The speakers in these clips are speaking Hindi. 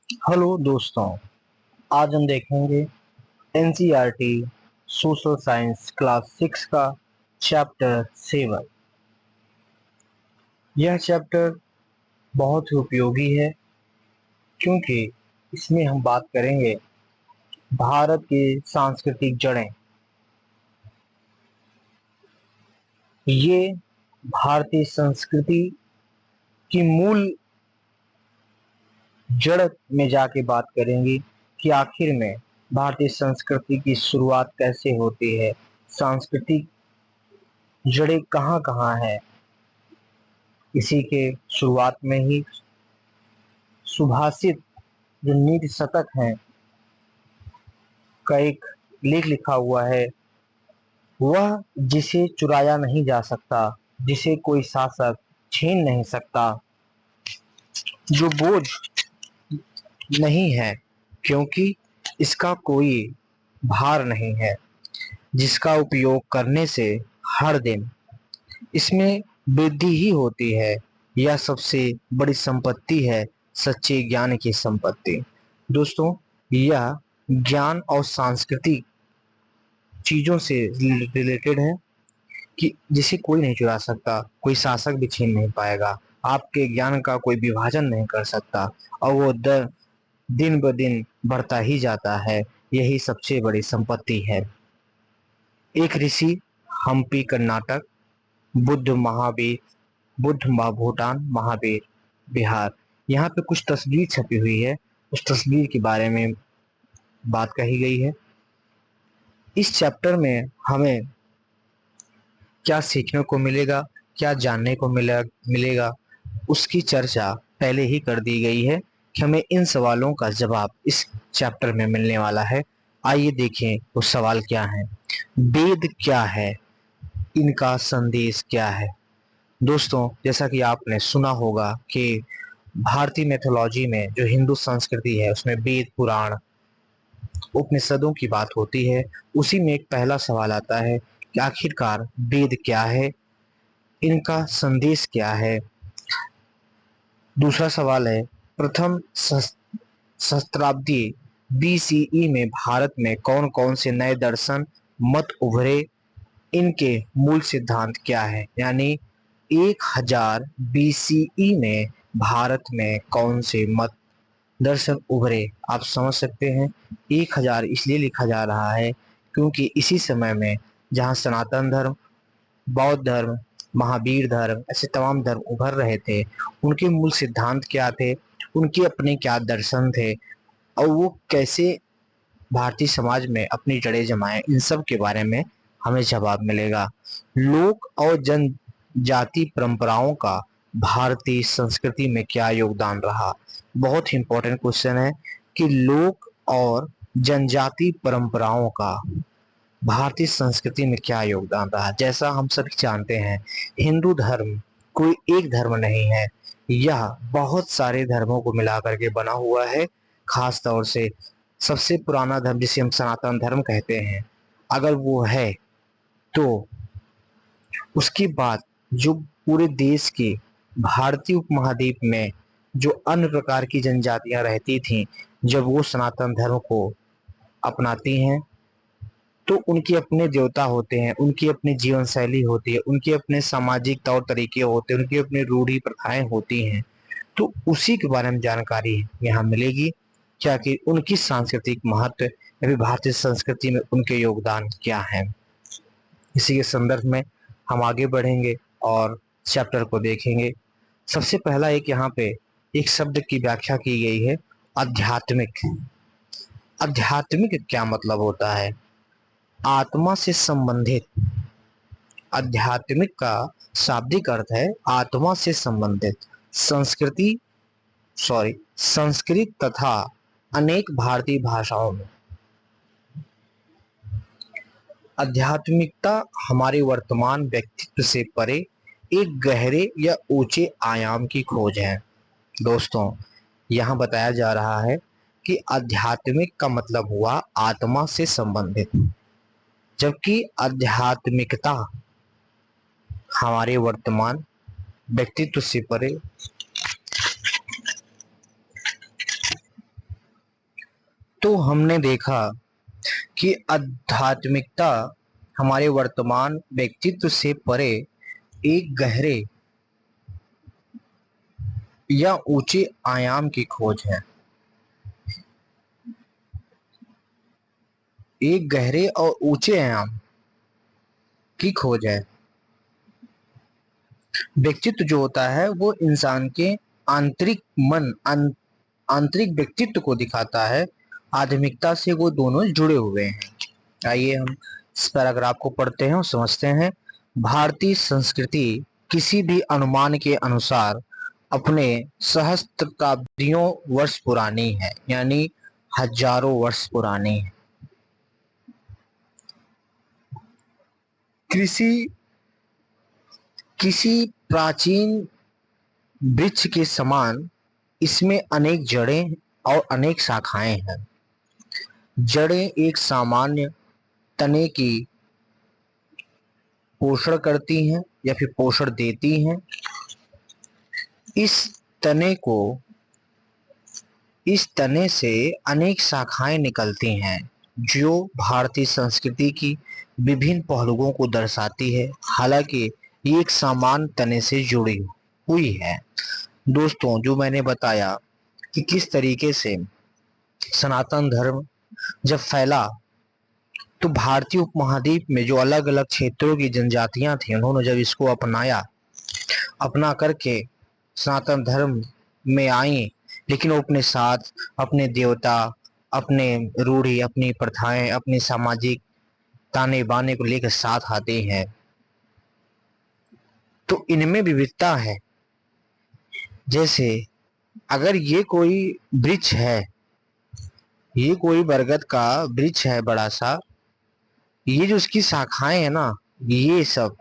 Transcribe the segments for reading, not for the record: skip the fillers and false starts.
हेलो दोस्तों, आज हम देखेंगे एनसीईआरटी सोशल साइंस क्लास 6 का चैप्टर 7। यह चैप्टर बहुत ही उपयोगी है क्योंकि इसमें हम बात करेंगे भारत की सांस्कृतिक जड़ें। ये भारतीय संस्कृति की मूल जड़ में जाके बात करेंगे कि आखिर में भारतीय संस्कृति की शुरुआत कैसे होती है, सांस्कृतिक जड़ें कहाँ कहाँ है। इसी के शुरुआत में ही सुभाषित जो नीति शतक है का एक लेख लिखा हुआ है, वह जिसे चुराया नहीं जा सकता, जिसे कोई शासक छीन नहीं सकता, जो बोझ नहीं है क्योंकि इसका कोई भार नहीं है, जिसका उपयोग करने से हर दिन इसमें वृद्धि ही होती है। यह सबसे बड़ी संपत्ति है, सच्चे ज्ञान की संपत्ति। दोस्तों, यह ज्ञान और सांस्कृतिक चीजों से रिलेटेड है कि जिसे कोई नहीं चुरा सकता, कोई शासक भी छीन नहीं पाएगा, आपके ज्ञान का कोई विभाजन नहीं कर सकता और वो दिन ब दिन बढ़ता ही जाता है। यही सबसे बड़ी संपत्ति है। एक ऋषि, हम्पी कर्नाटक, बुद्ध महावीर, भूटान, महावीर बिहार। यहाँ पे कुछ तस्वीर छपी हुई है, उस तस्वीर के बारे में बात कही गई है। इस चैप्टर में हमें क्या सीखने को मिलेगा, क्या जानने को मिलेगा, उसकी चर्चा पहले ही कर दी गई है कि हमें इन सवालों का जवाब इस चैप्टर में मिलने वाला है। आइए देखें वो सवाल क्या है। वेद क्या है, इनका संदेश क्या है। दोस्तों, जैसा कि आपने सुना होगा कि भारतीय मैथोलॉजी में जो हिंदू संस्कृति है उसमें वेद, पुराण, उपनिषदों की बात होती है। उसी में एक पहला सवाल आता है कि आखिरकार वेद क्या है, इनका संदेश क्या है। दूसरा सवाल है, प्रथम सहस्त्राब्दी बीसीई में भारत में कौन कौन से नए दर्शन मत उभरे, इनके मूल सिद्धांत क्या है। यानी 1000 बीसीई में भारत में कौन से मत दर्शन उभरे। आप समझ सकते हैं, 1000 इसलिए लिखा जा रहा है क्योंकि इसी समय में जहाँ सनातन धर्म, बौद्ध धर्म, महावीर धर्म, ऐसे तमाम धर्म उभर रहे थे, उनके मूल सिद्धांत क्या थे, उनके अपने क्या दर्शन थे और वो कैसे भारतीय समाज में अपनी जड़ें जमाए, इन सब के बारे में हमें जवाब मिलेगा। लोक और जनजाति परंपराओं का भारतीय संस्कृति में क्या योगदान रहा। बहुत ही इंपॉर्टेंट क्वेश्चन है कि लोक और जनजाति परंपराओं का भारतीय संस्कृति में क्या योगदान रहा। जैसा हम सभी जानते हैं, हिंदू धर्म कोई एक धर्म नहीं है, यह बहुत सारे धर्मों को मिलाकर के बना हुआ है। खास तौर से सबसे पुराना धर्म जिसे हम सनातन धर्म कहते हैं, अगर वो है तो उसके बाद जो पूरे देश के भारतीय उपमहाद्वीप में जो अन्य प्रकार की जनजातियां रहती थीं, जब वो सनातन धर्म को अपनाती हैं तो उनके अपने देवता होते हैं, उनकी अपनी जीवन शैली होती है, उनके अपने सामाजिक तौर तरीके होते हैं, उनकी अपनी रूढ़ी प्रथाएं होती हैं। तो उसी के बारे में जानकारी यहाँ मिलेगी, क्या कि उनकी सांस्कृतिक महत्व या फिर भारतीय संस्कृति में उनके योगदान क्या है। इसी के संदर्भ में हम आगे बढ़ेंगे और चैप्टर को देखेंगे। सबसे पहला एक यहाँ पे एक शब्द की व्याख्या की गई है, आध्यात्मिक। आध्यात्मिक क्या मतलब होता है? आत्मा से संबंधित। आध्यात्मिक का शाब्दिक अर्थ है आत्मा से संबंधित। संस्कृति संस्कृत तथा अनेक भारतीय भाषाओं में आध्यात्मिकता हमारे वर्तमान व्यक्तित्व से परे एक गहरे या ऊंचे आयाम की खोज है। दोस्तों, यहाँ बताया जा रहा है कि आध्यात्मिक का मतलब हुआ आत्मा से संबंधित, जबकि आध्यात्मिकता हमारे वर्तमान व्यक्तित्व से परे हमने देखा कि आध्यात्मिकता हमारे वर्तमान व्यक्तित्व से परे एक गहरे या ऊंचे आयाम की खोज है। एक गहरे और ऊंचे आयाम की खोज है। व्यक्तित्व जो होता है वो इंसान के आंतरिक आंतरिक व्यक्तित्व को दिखाता है। आध्यात्मिकता से वो दोनों जुड़े हुए हैं। आइए हम इस पैराग्राफ को पढ़ते हैं और समझते हैं। भारतीय संस्कृति किसी भी अनुमान के अनुसार अपने सहस्त्राब्दियों वर्ष पुरानी है, यानी हजारों वर्ष पुरानी है। कृषि किसी प्राचीन वृक्ष के समान इसमें अनेक जड़ें और अनेक शाखाएं हैं। जड़ें एक सामान्य तने की पोषण करती हैं या फिर पोषण देती हैं। इस तने को इस तने से अनेक शाखाएं निकलती हैं जो भारतीय संस्कृति की विभिन्न पहलुओं को दर्शाती है, हालांकि ये एक समान तने से जुड़ी हुई है। दोस्तों, जो मैंने बताया कि किस तरीके से सनातन धर्म जब फैला तो भारतीय उपमहाद्वीप में जो अलग अलग क्षेत्रों की जनजातियां थी, उन्होंने जब इसको अपना करके सनातन धर्म में आई, लेकिन वो अपने साथ अपने देवता, अपने रूढ़ी, अपनी प्रथाएं, अपनी सामाजिक ताने बाने को लेकर साथ आते हैं। तो इनमें विविधता है। जैसे अगर ये कोई वृक्ष है, ये कोई बरगद का वृक्ष है बड़ा सा, ये जो उसकी शाखाएं है ना, ये सब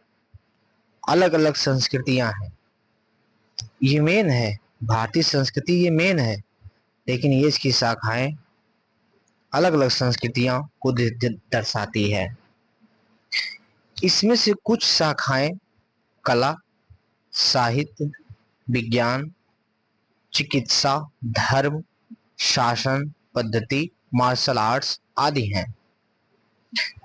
अलग अलग संस्कृतियां हैं। ये मेन है, भारतीय संस्कृति ये मेन है, लेकिन ये इसकी शाखाएं अलग अलग संस्कृतियां को दर्शाती है। इसमें से कुछ शाखाएं कला, साहित्य, विज्ञान, चिकित्सा, धर्म, शासन पद्धति, मार्शल आर्ट्स आदि हैं।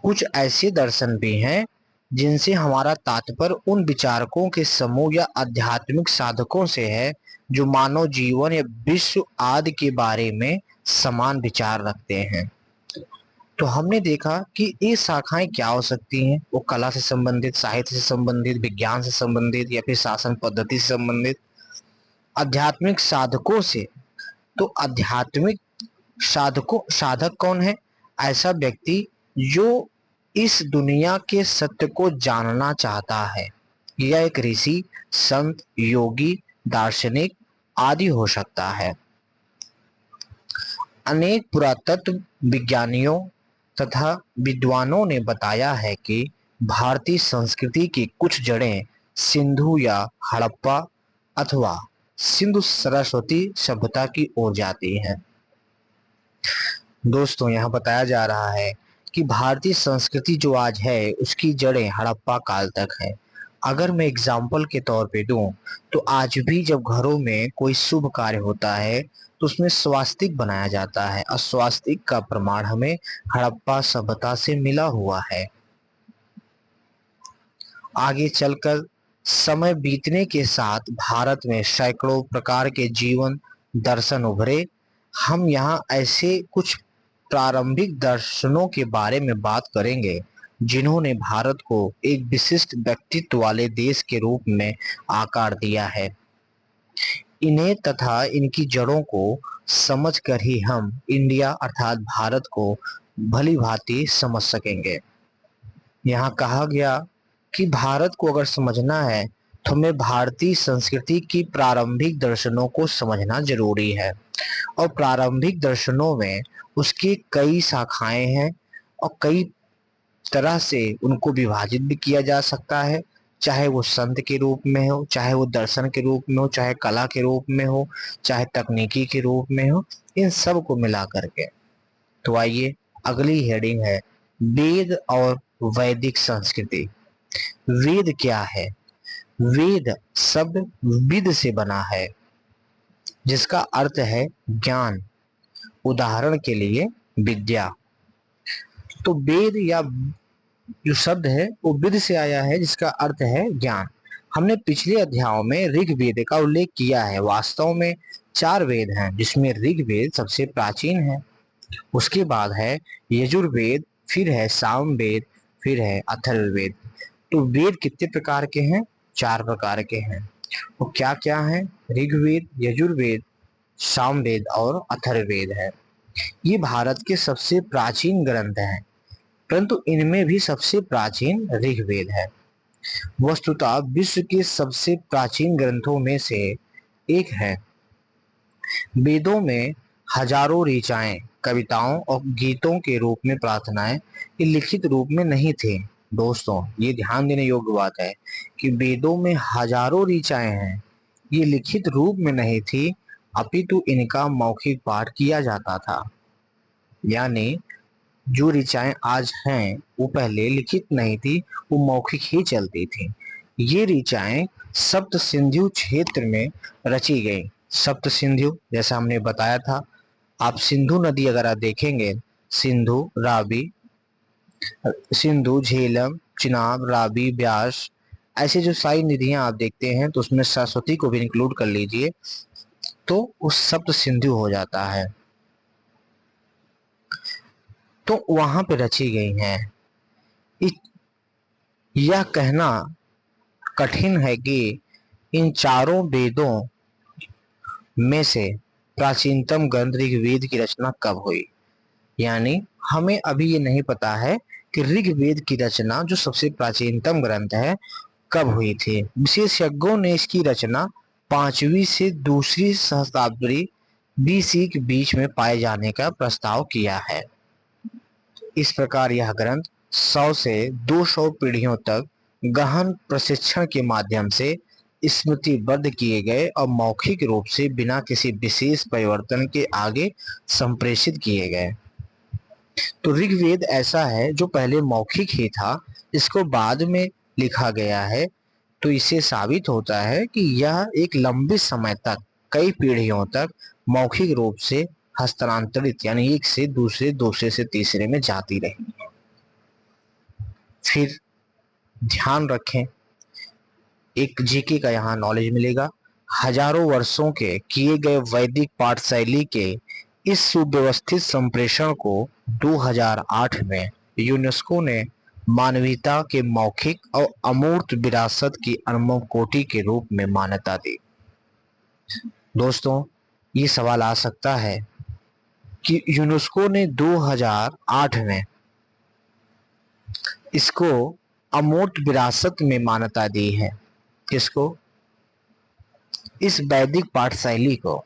कुछ ऐसे दर्शन भी हैं जिनसे हमारा तात्पर्य उन विचारकों के समूह या आध्यात्मिक साधकों से है जो मानव जीवन या विश्व आदि के बारे में समान विचार रखते हैं। तो हमने देखा कि ये शाखाएं क्या हो सकती हैं। वो कला से संबंधित, साहित्य से संबंधित, विज्ञान से संबंधित या फिर शासन पद्धति से संबंधित। आध्यात्मिक साधकों से, तो आध्यात्मिक साधक कौन है? ऐसा व्यक्ति जो इस दुनिया के सत्य को जानना चाहता है। यह एक ऋषि, संत, योगी, दार्शनिक आदि हो सकता है। अनेक पुरातत्व विज्ञानियों तथा विद्वानों ने बताया है कि भारतीय संस्कृति की कुछ जड़ें सिंधु या हड़प्पा अथवा सिंधु सरस्वती सभ्यता की ओर जाती हैं। दोस्तों, यहाँ बताया जा रहा है कि भारतीय संस्कृति जो आज है उसकी जड़ें हड़प्पा काल तक है। अगर मैं एग्जाम्पल के तौर पे दूं तो आज भी जब घरों में कोई शुभ कार्य होता है तो उसमें स्वास्तिक बनाया जाता है और स्वास्तिक का प्रमाण हमें हड़प्पा सभ्यता से मिला हुआ है। आगे चलकर समय बीतने के साथ भारत में सैकड़ों प्रकार के जीवन दर्शन उभरे। हम यहाँ ऐसे कुछ प्रारंभिक दर्शनों के बारे में बात करेंगे जिन्होंने भारत को एक विशिष्ट व्यक्तित्व वाले देश के रूप में आकार दिया है। इन्हें तथा इनकी जड़ों को समझकर ही हम इंडिया अर्थात भारत को भली भांति समझ सकेंगे। यहाँ कहा गया कि भारत को अगर समझना है तो हमें भारतीय संस्कृति की प्रारंभिक दर्शनों को समझना जरूरी है। और प्रारंभिक दर्शनों में उसकी कई शाखाएं हैं और कई तरह से उनको विभाजित भी किया जा सकता है, चाहे वो संत के रूप में हो, चाहे वो दर्शन के रूप में हो, चाहे कला के रूप में हो, चाहे तकनीकी के रूप में हो, इन सब को मिला करके। तो आइए, अगली हेडिंग है वेद और वैदिक संस्कृति। वेद क्या है? वेद शब्द विद से बना है जिसका अर्थ है ज्ञान। उदाहरण के लिए विद्या। तो वेद या जो शब्द है वो विद से आया है, जिसका अर्थ है ज्ञान। हमने पिछले अध्यायों में ऋग्वेद का उल्लेख किया है। वास्तव में 4 वेद हैं, जिसमें ऋग्वेद सबसे प्राचीन है, उसके बाद है यजुर्वेद, फिर है सामवेद, फिर है अथर्ववेद। तो वेद कितने प्रकार के हैं? 4 प्रकार के हैं। वो क्या क्या है? ऋग्वेद, यजुर्वेद, सामवेद और अथर्ववेद है। ये भारत के सबसे प्राचीन ग्रंथ हैं, परंतु इनमें भी सबसे प्राचीन ऋग्वेद है। वस्तुतः विश्व के सबसे प्राचीन ग्रंथों में से एक है। वेदों में हजारों ऋचाएं, कविताओं और गीतों के रूप में प्रार्थनाएं ये लिखित रूप में नहीं थे। दोस्तों, ये ध्यान देने योग्य बात है कि वेदों में हजारों ऋचाएं हैं, ये लिखित रूप में नहीं थी, अपितु इनका मौखिक पाठ किया जाता था। यानी जो ऋचाएं आज हैं वो पहले लिखित नहीं थी, वो मौखिक ही चलती थी। ये ऋचाएं सप्त सिंधु क्षेत्र में रची गई। सप्त सिंधु जैसा हमने बताया था, आप सिंधु नदी अगर आप देखेंगे, सिंधु, रावी, सिंधु, झेलम, चिनाब, रावी, ब्यास, ऐसे जो सारी नदियां आप देखते हैं तो उसमें सरस्वती को भी इंक्लूड कर लीजिए तो उस सप्त सिंधु हो जाता है। तो वहां पे रची गई हैं। यह कहना कठिन है कि इन चारों वेदों में से प्राचीनतम ग्रंथ ऋग्वेद की रचना कब हुई। यानी हमें अभी ये नहीं पता है कि ऋग्वेद की रचना, जो सबसे प्राचीनतम ग्रंथ है, कब हुई थी। विशेषज्ञों ने इसकी रचना 5वीं से दूसरी सहस्त्राब्दी बीसी के बीच में पाए जाने का प्रस्ताव किया है। इस प्रकार यह ग्रंथ 100 से 200 पीढ़ियों तक गहन प्रशिक्षण के माध्यम से स्मृतिबद्ध किए गए और मौखिक रूप से बिना किसी विशेष परिवर्तन के आगे संप्रेषित किए गए। तो ऋग्वेद ऐसा है जो पहले मौखिक ही था, इसको बाद में लिखा गया है। तो इससे साबित होता है कि यह एक लंबे समय तक, कई पीढ़ियों तक मौखिक रूप से हस्तांतरित, यानी एक से दूसरे, दूसरे से तीसरे में जाती रही है। फिर ध्यान रखें, एक जीके का यहाँ नॉलेज मिलेगा। हजारों वर्षों के किए गए वैदिक पाठशैली के इस सुव्यवस्थित संप्रेषण को 2008 में यूनेस्को ने मानवीयता के मौखिक और अमूर्त विरासत की अनमोल कोटि के रूप में मान्यता दी। दोस्तों, ये सवाल आ सकता है कि यूनेस्को ने 2008 में इसको अमूर्त विरासत में मान्यता दी है। किसको? इस वैदिक पाठशैली को।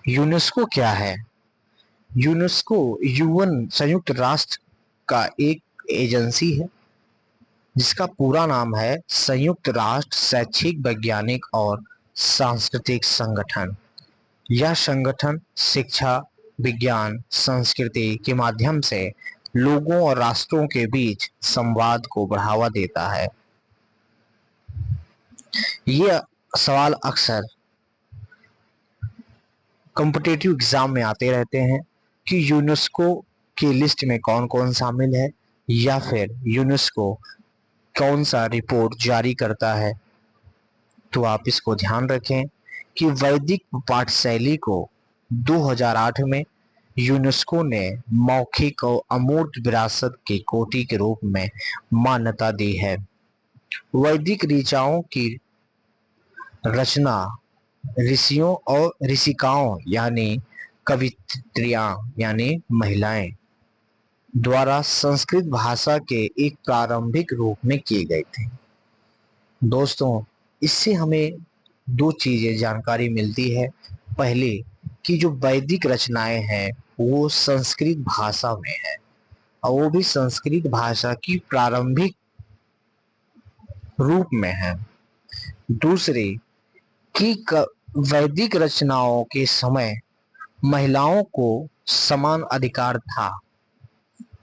यूनेस्को क्या है? यूनेस्को यूएन, संयुक्त राष्ट्र का एक एजेंसी है जिसका पूरा नाम है संयुक्त राष्ट्र शैक्षिक, वैज्ञानिक और सांस्कृतिक संगठन। यह संगठन शिक्षा, विज्ञान, संस्कृति के माध्यम से लोगों और राष्ट्रों के बीच संवाद को बढ़ावा देता है। ये सवाल अक्सर कॉम्पिटिटिव एग्जाम में आते रहते हैं कि यूनेस्को की लिस्ट में कौन कौन शामिल है, या फिर यूनेस्को कौन सा रिपोर्ट जारी करता है। तो आप इसको ध्यान रखें कि वैदिक पाठशैली को 2008 में यूनेस्को ने मौखिक और अमूर्त विरासत की कोटि के रूप में मान्यता दी है। वैदिक ऋचाओं की रचना ऋषियों और ऋषिकाओं यानी कवित्रियां यानी महिलाएं द्वारा संस्कृत भाषा के एक प्रारंभिक रूप में किए गए थे। दोस्तों, इससे हमें 2 चीजें जानकारी मिलती है। पहली कि जो वैदिक रचनाएं हैं वो संस्कृत भाषा में है, और वो भी संस्कृत भाषा की प्रारंभिक रूप में है। दूसरी कि वैदिक रचनाओं के समय महिलाओं को समान अधिकार था।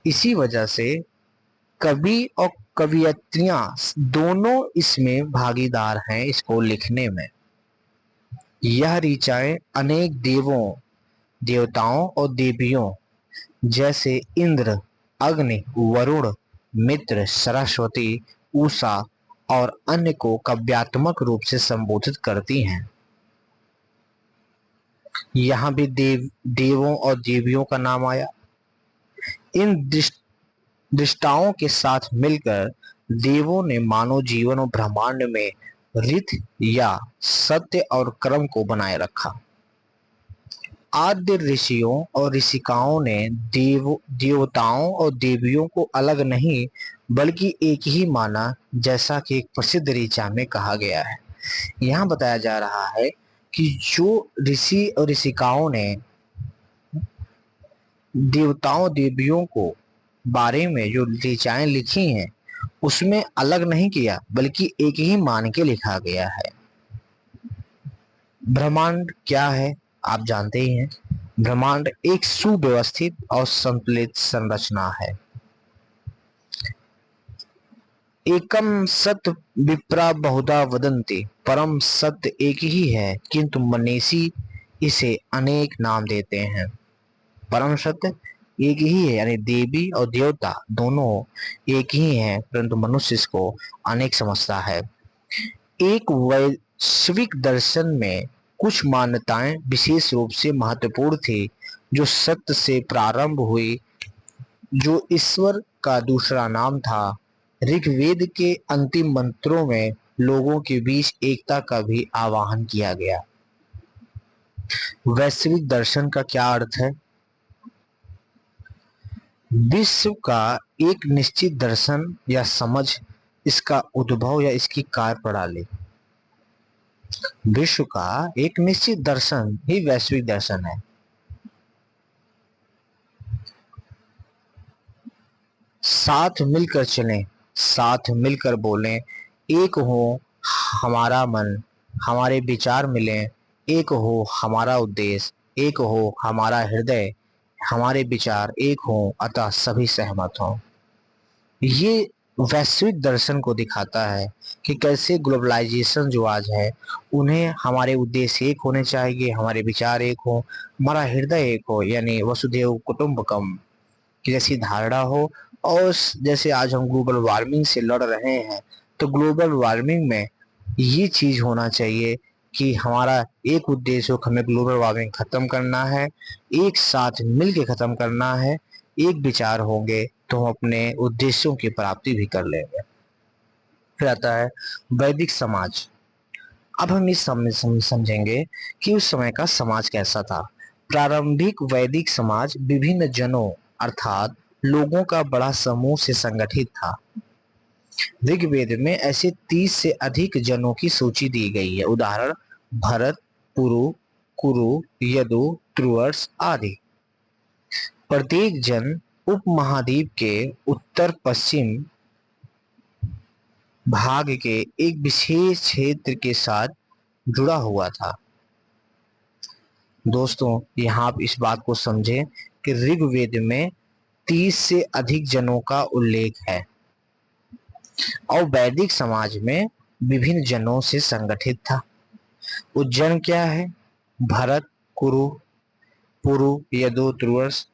इसी वजह से कवि और कवियत्रियां दोनों इसमें भागीदार हैं इसको लिखने में। यह ऋचाएं अनेक देवों देवताओं और देवियों जैसे इंद्र, अग्नि, वरुण, मित्र, सरस्वती, उषा और अन्य को काव्यात्मक रूप से संबोधित करती हैं। यहाँ भी देवों और देवियों का नाम आया। इन दृष्टाओं के साथ मिलकर देवों ने मानव जीवन और ब्रह्मांड में रीति या सत्य और क्रम को बनाए रखा। आद्य ऋषियों और ऋषिकाओं ने देवताओं और देवियों को अलग नहीं बल्कि एक ही माना, जैसा कि एक प्रसिद्ध ऋचा में कहा गया है। यहाँ बताया जा रहा है कि जो ऋषि और ऋषिकाओं ने देवताओं देवियों को बारे में जो ऋचाएं लिखी हैं उसमें अलग नहीं किया बल्कि एक ही मान के लिखा गया है। ब्रह्मांड क्या है आप जानते ही हैं। ब्रह्मांड एक सुव्यवस्थित और संतुलित संरचना है। एकम सत्य विप्रा बहुधा वदन्ति, परम सत्य एक ही है किंतु मनीषी इसे अनेक नाम देते हैं। परम सत्य एक ही है, यानी देवी और देवता दोनों एक ही हैं, परंतु मनुष्य इसको अनेक समझता है। एक वैश्विक दर्शन में कुछ मान्यताएं विशेष रूप से महत्वपूर्ण थी, जो सत्य से प्रारंभ हुई, जो ईश्वर का दूसरा नाम था। ऋग्वेद के अंतिम मंत्रों में लोगों के बीच एकता का भी आह्वान किया गया। वैश्विक दर्शन का क्या अर्थ है? विश्व का एक निश्चित दर्शन या समझ, इसका उद्भव या इसकी कार्य प्रणाली। विश्व का एक निश्चित दर्शन ही वैश्विक दर्शन है। साथ मिलकर चलें, साथ मिलकर बोलें, एक हो हमारा मन, हमारे विचार मिलें, एक हो हमारा उद्देश्य, एक हो हमारा हृदय, हमारे विचार एक हो, अतः सभी सहमत हों। ये वैश्विक दर्शन को दिखाता है कि कैसे ग्लोबलाइजेशन जो आज है, उन्हें हमारे उद्देश्य एक होने चाहिए, हमारे विचार एक हो, हमारा हृदय एक हो, यानी वसुधैव कुटुंबकम की जैसी धारणा हो। और जैसे आज हम ग्लोबल वार्मिंग से लड़ रहे हैं, तो ग्लोबल वार्मिंग में ये चीज होना चाहिए कि हमारा एक उद्देश्य हो, हमें ग्लोबल वार्मिंग खत्म करना है, एक साथ मिलके खत्म करना है। एक विचार होंगे तो हम अपने उद्देश्यों की प्राप्ति भी कर लेंगे। फिर आता है वैदिक समाज। अब हम इस समझेंगे कि उस समय का समाज कैसा था। प्रारंभिक वैदिक समाज विभिन्न जनों अर्थात लोगों का बड़ा समूह से संगठित था। ऋग्वेद में ऐसे 30 से अधिक जनों की सूची दी गई है। उदाहरण भरत, पुरु, कुरु, यदु, त्रुवर्स आदि। प्रत्येक जन उपमहाद्वीप के उत्तर पश्चिम भाग के एक विशेष क्षेत्र के साथ जुड़ा हुआ था। दोस्तों, यहाँ आप इस बात को समझें कि ऋग्वेद में 30 से अधिक जनों का उल्लेख है और वैदिक समाज में विभिन्न जनों से संगठित था। वो जन क्या है? भरत, कुरु, पुरु, यदु, त्रुवर्स,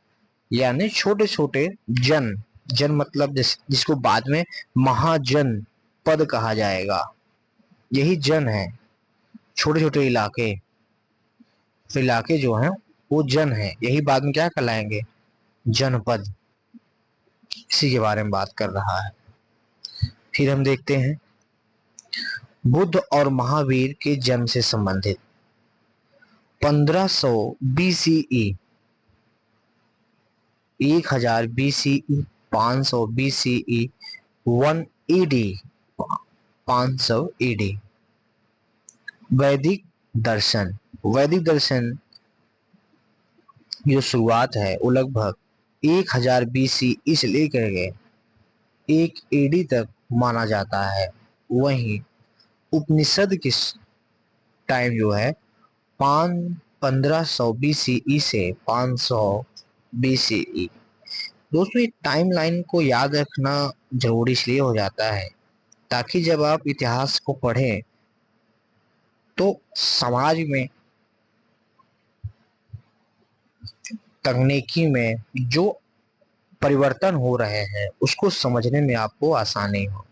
यानी छोटे छोटे जन। जन मतलब जिसको बाद में महाजन पद कहा जाएगा, यही जन है। छोटे छोटे इलाके, इलाके जो हैं वो जन है, यही बाद में क्या कहलाएंगे? जनपद। इसी के बारे में बात कर रहा है। फिर हम देखते हैं बुद्ध और महावीर के जन्म से संबंधित 1500 BCE, 1000 BCE, 500 BCE, 1 AD, 500 AD। वैदिक दर्शन। वैदिक दर्शन जो शुरुआत है वो लगभग 1000 BCE से लेकर के 1 AD तक माना जाता है। वहीं उपनिषद की टाइम जो है 1500 BCE से 500 BCE। दोस्तों, ये टाइमलाइन को याद रखना जरूरी इसलिए हो जाता है ताकि जब आप इतिहास को पढ़ें तो समाज में तकनीकी में जो परिवर्तन हो रहे हैं उसको समझने में आपको आसानी हो।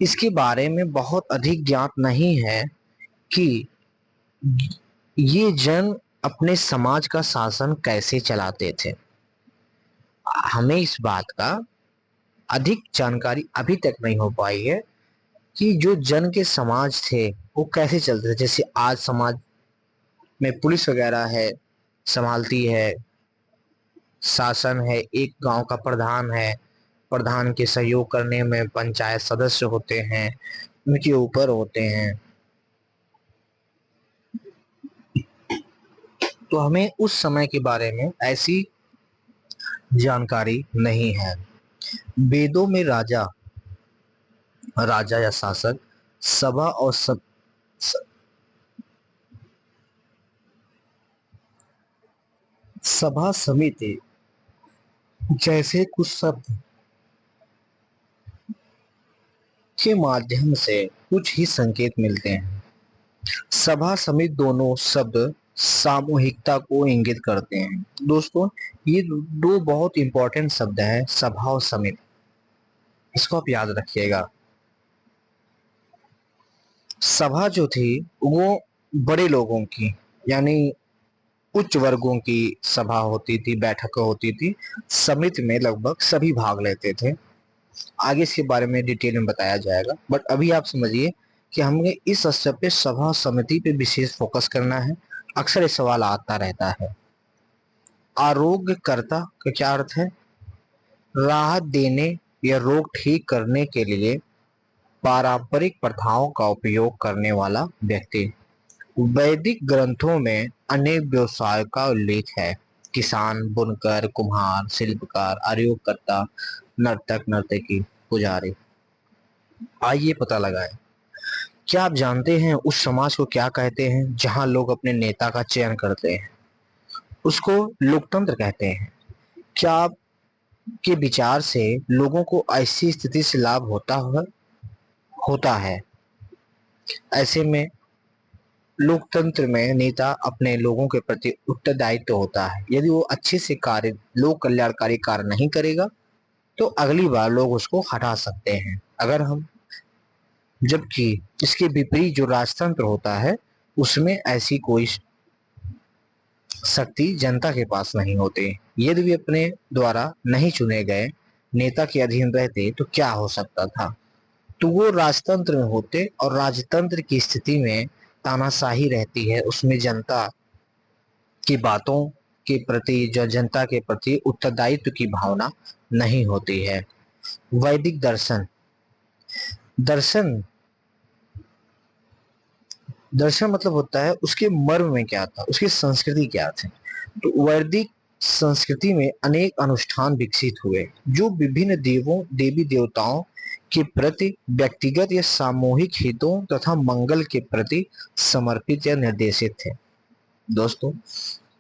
इसके बारे में बहुत अधिक ज्ञात नहीं है कि ये जन अपने समाज का शासन कैसे चलाते थे। हमें इस बात का अधिक जानकारी अभी तक नहीं हो पाई है कि जो जन के समाज थे वो कैसे चलते थे। जैसे आज समाज में पुलिस वगैरह है, संभालती है, शासन है, एक गांव का प्रधान है, प्रधान के सहयोग करने में पंचायत सदस्य होते हैं, उनके ऊपर होते हैं। तो हमें उस समय के बारे में ऐसी जानकारी नहीं है। वेदों में राजा राजा या शासक सभा और सभा समिति जैसे कुछ शब्द के माध्यम से कुछ ही संकेत मिलते हैं। सभा समिति दोनों शब्द सामूहिकता को इंगित करते हैं। दोस्तों, ये दो बहुत इंपॉर्टेंट शब्द हैं, सभा और समिति। इसको आप याद रखिएगा। सभा जो थी वो बड़े लोगों की, यानी उच्च वर्गों की सभा होती थी, बैठक होती थी। समिति में लगभग सभी भाग लेते थे। आगे इसके बारे में डिटेल में बताया जाएगा, बट अभी आप समझिए कि हमें इस स्तर पे सभा समिति पे विशेष फोकस करना है। अक्सर ये सवाल आता रहता है। आरोग्यकर्ता का क्या अर्थ है? राहत देने या रोग ठीक करने के लिए पारंपरिक प्रथाओं का उपयोग करने वाला व्यक्ति। वैदिक ग्रंथों में अनेक व्यवसाय का उल्लेख है। किसान, बुनकर, कुम्हार, शिल्पकार, आरोग्यकर्ता, नर्तक, नर्तकी, पुजारी। आइए पता लगाएं। क्या आप जानते हैं उस समाज को क्या कहते हैं जहां लोग अपने नेता का चयन करते हैं? उसको लोकतंत्र कहते हैं। क्या आपके विचार से लोगों को ऐसी स्थिति से लाभ होता है? ऐसे में लोकतंत्र में नेता अपने लोगों के प्रति उत्तरदायित्व होता है। यदि वो अच्छे से कार्य, लोक कल्याणकारी कार्य नहीं करेगा तो अगली बार लोग उसको हटा सकते हैं। अगर हम जबकि इसके विपरीत जो राजतंत्र होता है उसमें ऐसी कोई शक्ति जनता के पास नहीं होती। यदि वे अपने द्वारा नहीं चुने गए नेता के अधीन रहते तो क्या हो सकता था? तो वो राजतंत्र में होते, और राजतंत्र की स्थिति में तानाशाही रहती है। उसमें जनता की बातों के प्रति, जो जनता के प्रति उत्तरदायित्व की भावना नहीं होती है। वैदिक दर्शन दर्शन दर्शन मतलब होता है उसके मर्म में क्या था, उसकी संस्कृति क्या थी। तो वैदिक संस्कृति में अनेक अनुष्ठान विकसित हुए जो विभिन्न देवी देवताओं के प्रति व्यक्तिगत या सामूहिक हितों तथा मंगल के प्रति समर्पित या निर्देशित थे। दोस्तों,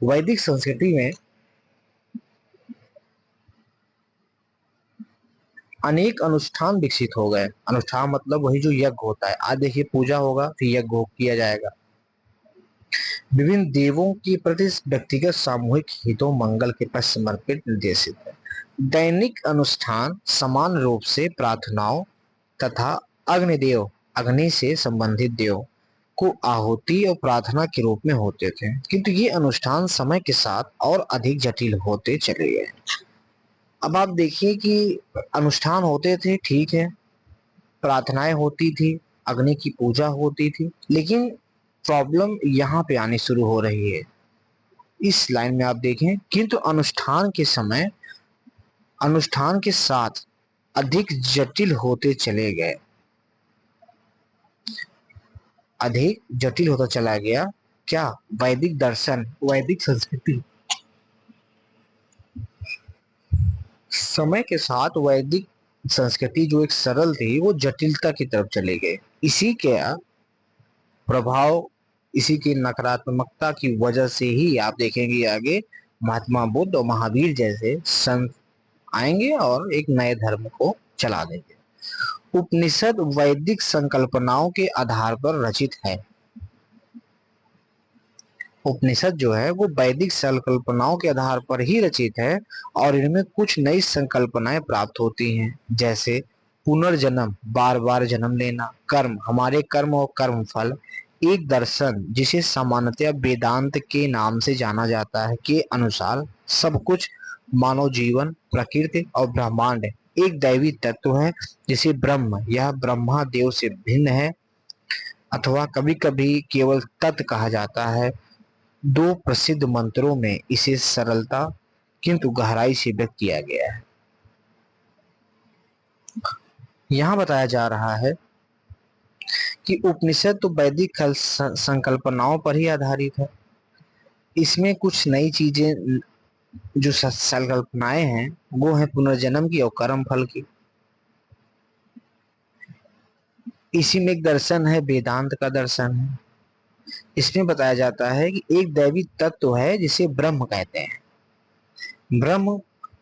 वैदिक संस्कृति में अनेक अनुष्ठान विकसित हो गए। अनुष्ठान मतलब वही जो यज्ञ होता है। आज देखिए पूजा होगा, फिर यज्ञ किया जाएगा। विभिन्न देवों के प्रति व्यक्तिगत सामूहिक हितों मंगल के प्रति समर्पित निर्देशित है। दैनिक अनुष्ठान समान रूप से प्रार्थनाओं तथा अग्निदेव, अग्नि से संबंधित देव को आहुति और प्रार्थना के रूप में होते थे, किंतु ये अनुष्ठान समय के साथ और अधिक जटिल होते चले गए। अब आप देखिए कि अनुष्ठान होते थे, ठीक है, प्रार्थनाएं होती थी, अग्नि की पूजा होती थी, लेकिन प्रॉब्लम यहाँ पे आनी शुरू हो रही है। इस लाइन में आप देखें, किंतु अनुष्ठान के साथ अधिक जटिल होते चले गए, अधिक जटिल होता चला गया। क्या? वैदिक दर्शन, वैदिक संस्कृति। समय के साथ वैदिक संस्कृति जो एक सरल थी वो जटिलता की तरफ चले गए। इसी के प्रभाव, इसी की नकारात्मकता की वजह से ही आप देखेंगे आगे महात्मा बुद्ध और महावीर जैसे संत आएंगे और एक नए धर्म को चला देंगे। उपनिषद वैदिक संकल्पनाओं के आधार पर रचित है। उपनिषद जो है वो वैदिक संकल्पनाओं के आधार पर ही रचित है और इनमें कुछ नई संकल्पनाएं प्राप्त होती हैं, जैसे पुनर्जन्म, बार बार जन्म लेना, कर्म, हमारे कर्म और कर्म फल, एक दर्शन जिसे सामान्यतया वेदांत के नाम से जाना जाता है, के अनुसार सब कुछ, मानव जीवन, प्रकृति और ब्रह्मांड एक दैवी तत्व है जिसे ब्रह्म, यह ब्रह्मा देव से भिन्न है अथवा कभी कभी केवल तत् कहा जाता है। दो प्रसिद्ध मंत्रों में इसे सरलता किंतु गहराई से व्यक्त किया गया है। यहाँ बताया जा रहा है कि उपनिषद तो वैदिक संकल्पनाओं पर ही आधारित है। इसमें कुछ नई चीजें जो संकल्पनाएं हैं वो है पुनर्जन्म की और कर्म फल की। इसी में एक दर्शन है, वेदांत का दर्शन है। इसमें बताया जाता है कि एक दैवी तत्व है जिसे ब्रह्म कहते हैं। ब्रह्म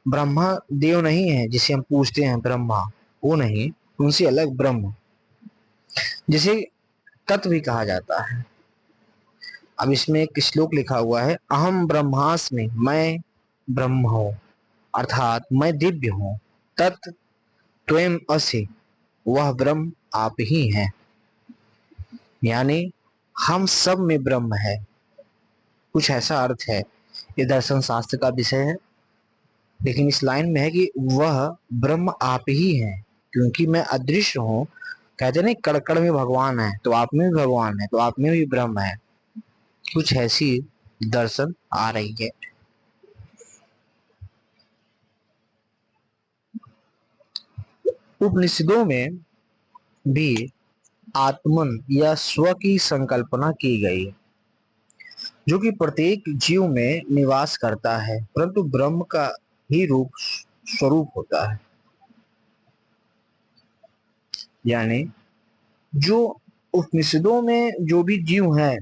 ब्रह्मा देव नहीं है जिसे हम पूछते हैं ब्रह्मा, वो नहीं, उनसे अलग ब्रह्म जिसे तत्व भी कहा जाता है। अब इसमें एक श्लोक लिखा हुआ है, अहम ब्रह्मास्मि, मैं ब्रह्म हूं, अर्थात मैं दिव्य हूं, तत् त्वयं असि, वह ब्रह्म आप ही हैं। यानी हम सब में ब्रह्म है, कुछ ऐसा अर्थ है। ये दर्शन शास्त्र का विषय है, लेकिन इस लाइन में है कि वह ब्रह्म आप ही हैं, क्योंकि मैं अदृश्य हूं। कहते नहीं कड़कड़ में भगवान है, तो आप में भी भगवान है, तो आप में भी ब्रह्म है। कुछ ऐसी दर्शन आ रही है। उपनिषदों में भी आत्मन या स्व की संकल्पना की गई, जो कि प्रत्येक जीव में निवास करता है, परंतु ब्रह्म का ही रूप स्वरूप होता है। यानी जो उपनिषदों में जो भी जीव है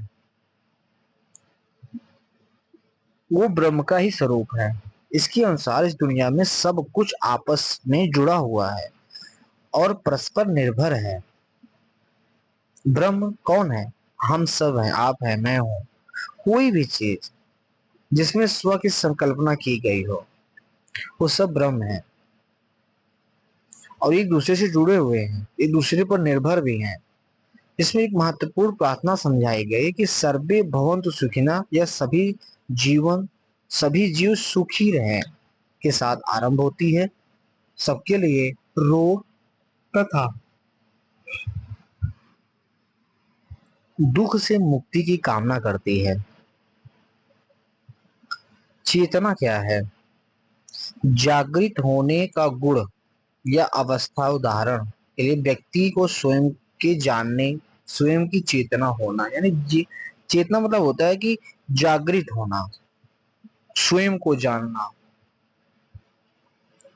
वो ब्रह्म का ही स्वरूप है। इसके अनुसार इस दुनिया में सब कुछ आपस में जुड़ा हुआ है और परस्पर निर्भर है। ब्रह्म कौन है? हम सब हैं, आप हैं, मैं हूं। कोई भी चीज जिसमें स्व की संकल्पना की गई हो वो सब ब्रह्म है और एक दूसरे से जुड़े हुए हैं, एक दूसरे पर निर्भर भी हैं। इसमें एक महत्वपूर्ण प्रार्थना समझाई गई कि सर्वे भवन्तु सुखिनः, या सभी जीव सुखी रहें के साथ आरंभ होती है। सबके लिए रोग तथा दुख से मुक्ति की कामना करती है। चेतना क्या है? जागृत होने का गुण या अवस्था। उदाहरण के लिए व्यक्ति को स्वयं के जानने, स्वयं की चेतना होना, यानी चेतना मतलब होता है कि जागृत होना, स्वयं को जानना।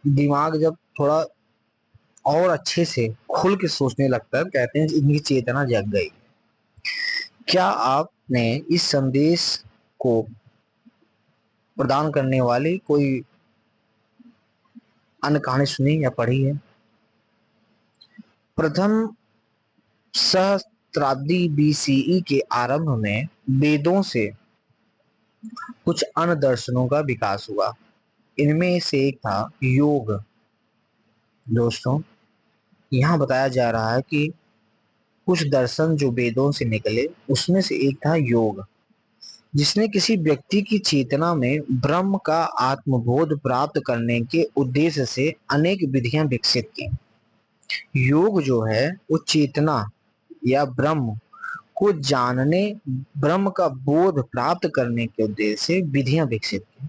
दिमाग जब थोड़ा और अच्छे से खुल के सोचने लगता है, कहते हैं इनकी चेतना जग गई। क्या आपने इस संदेश को प्रदान करने वाली कोई अन्य कहानी सुनी या पढ़ी है? प्रथम सहस्त्राब्दी बीसीई के आरंभ में वेदों से कुछ अन्य दर्शनों का विकास हुआ। इनमें से एक था योग। दोस्तों, यहाँ बताया जा रहा है कि कुछ दर्शन जो वेदों से निकले उसमें से एक था योग, जिसने किसी व्यक्ति की चेतना में ब्रह्म का आत्मबोध प्राप्त करने के उद्देश्य से अनेक विधियां विकसित की। योग जो है वो चेतना या ब्रह्म को जानने, ब्रह्म का बोध प्राप्त करने के उद्देश्य से विधियां विकसित की।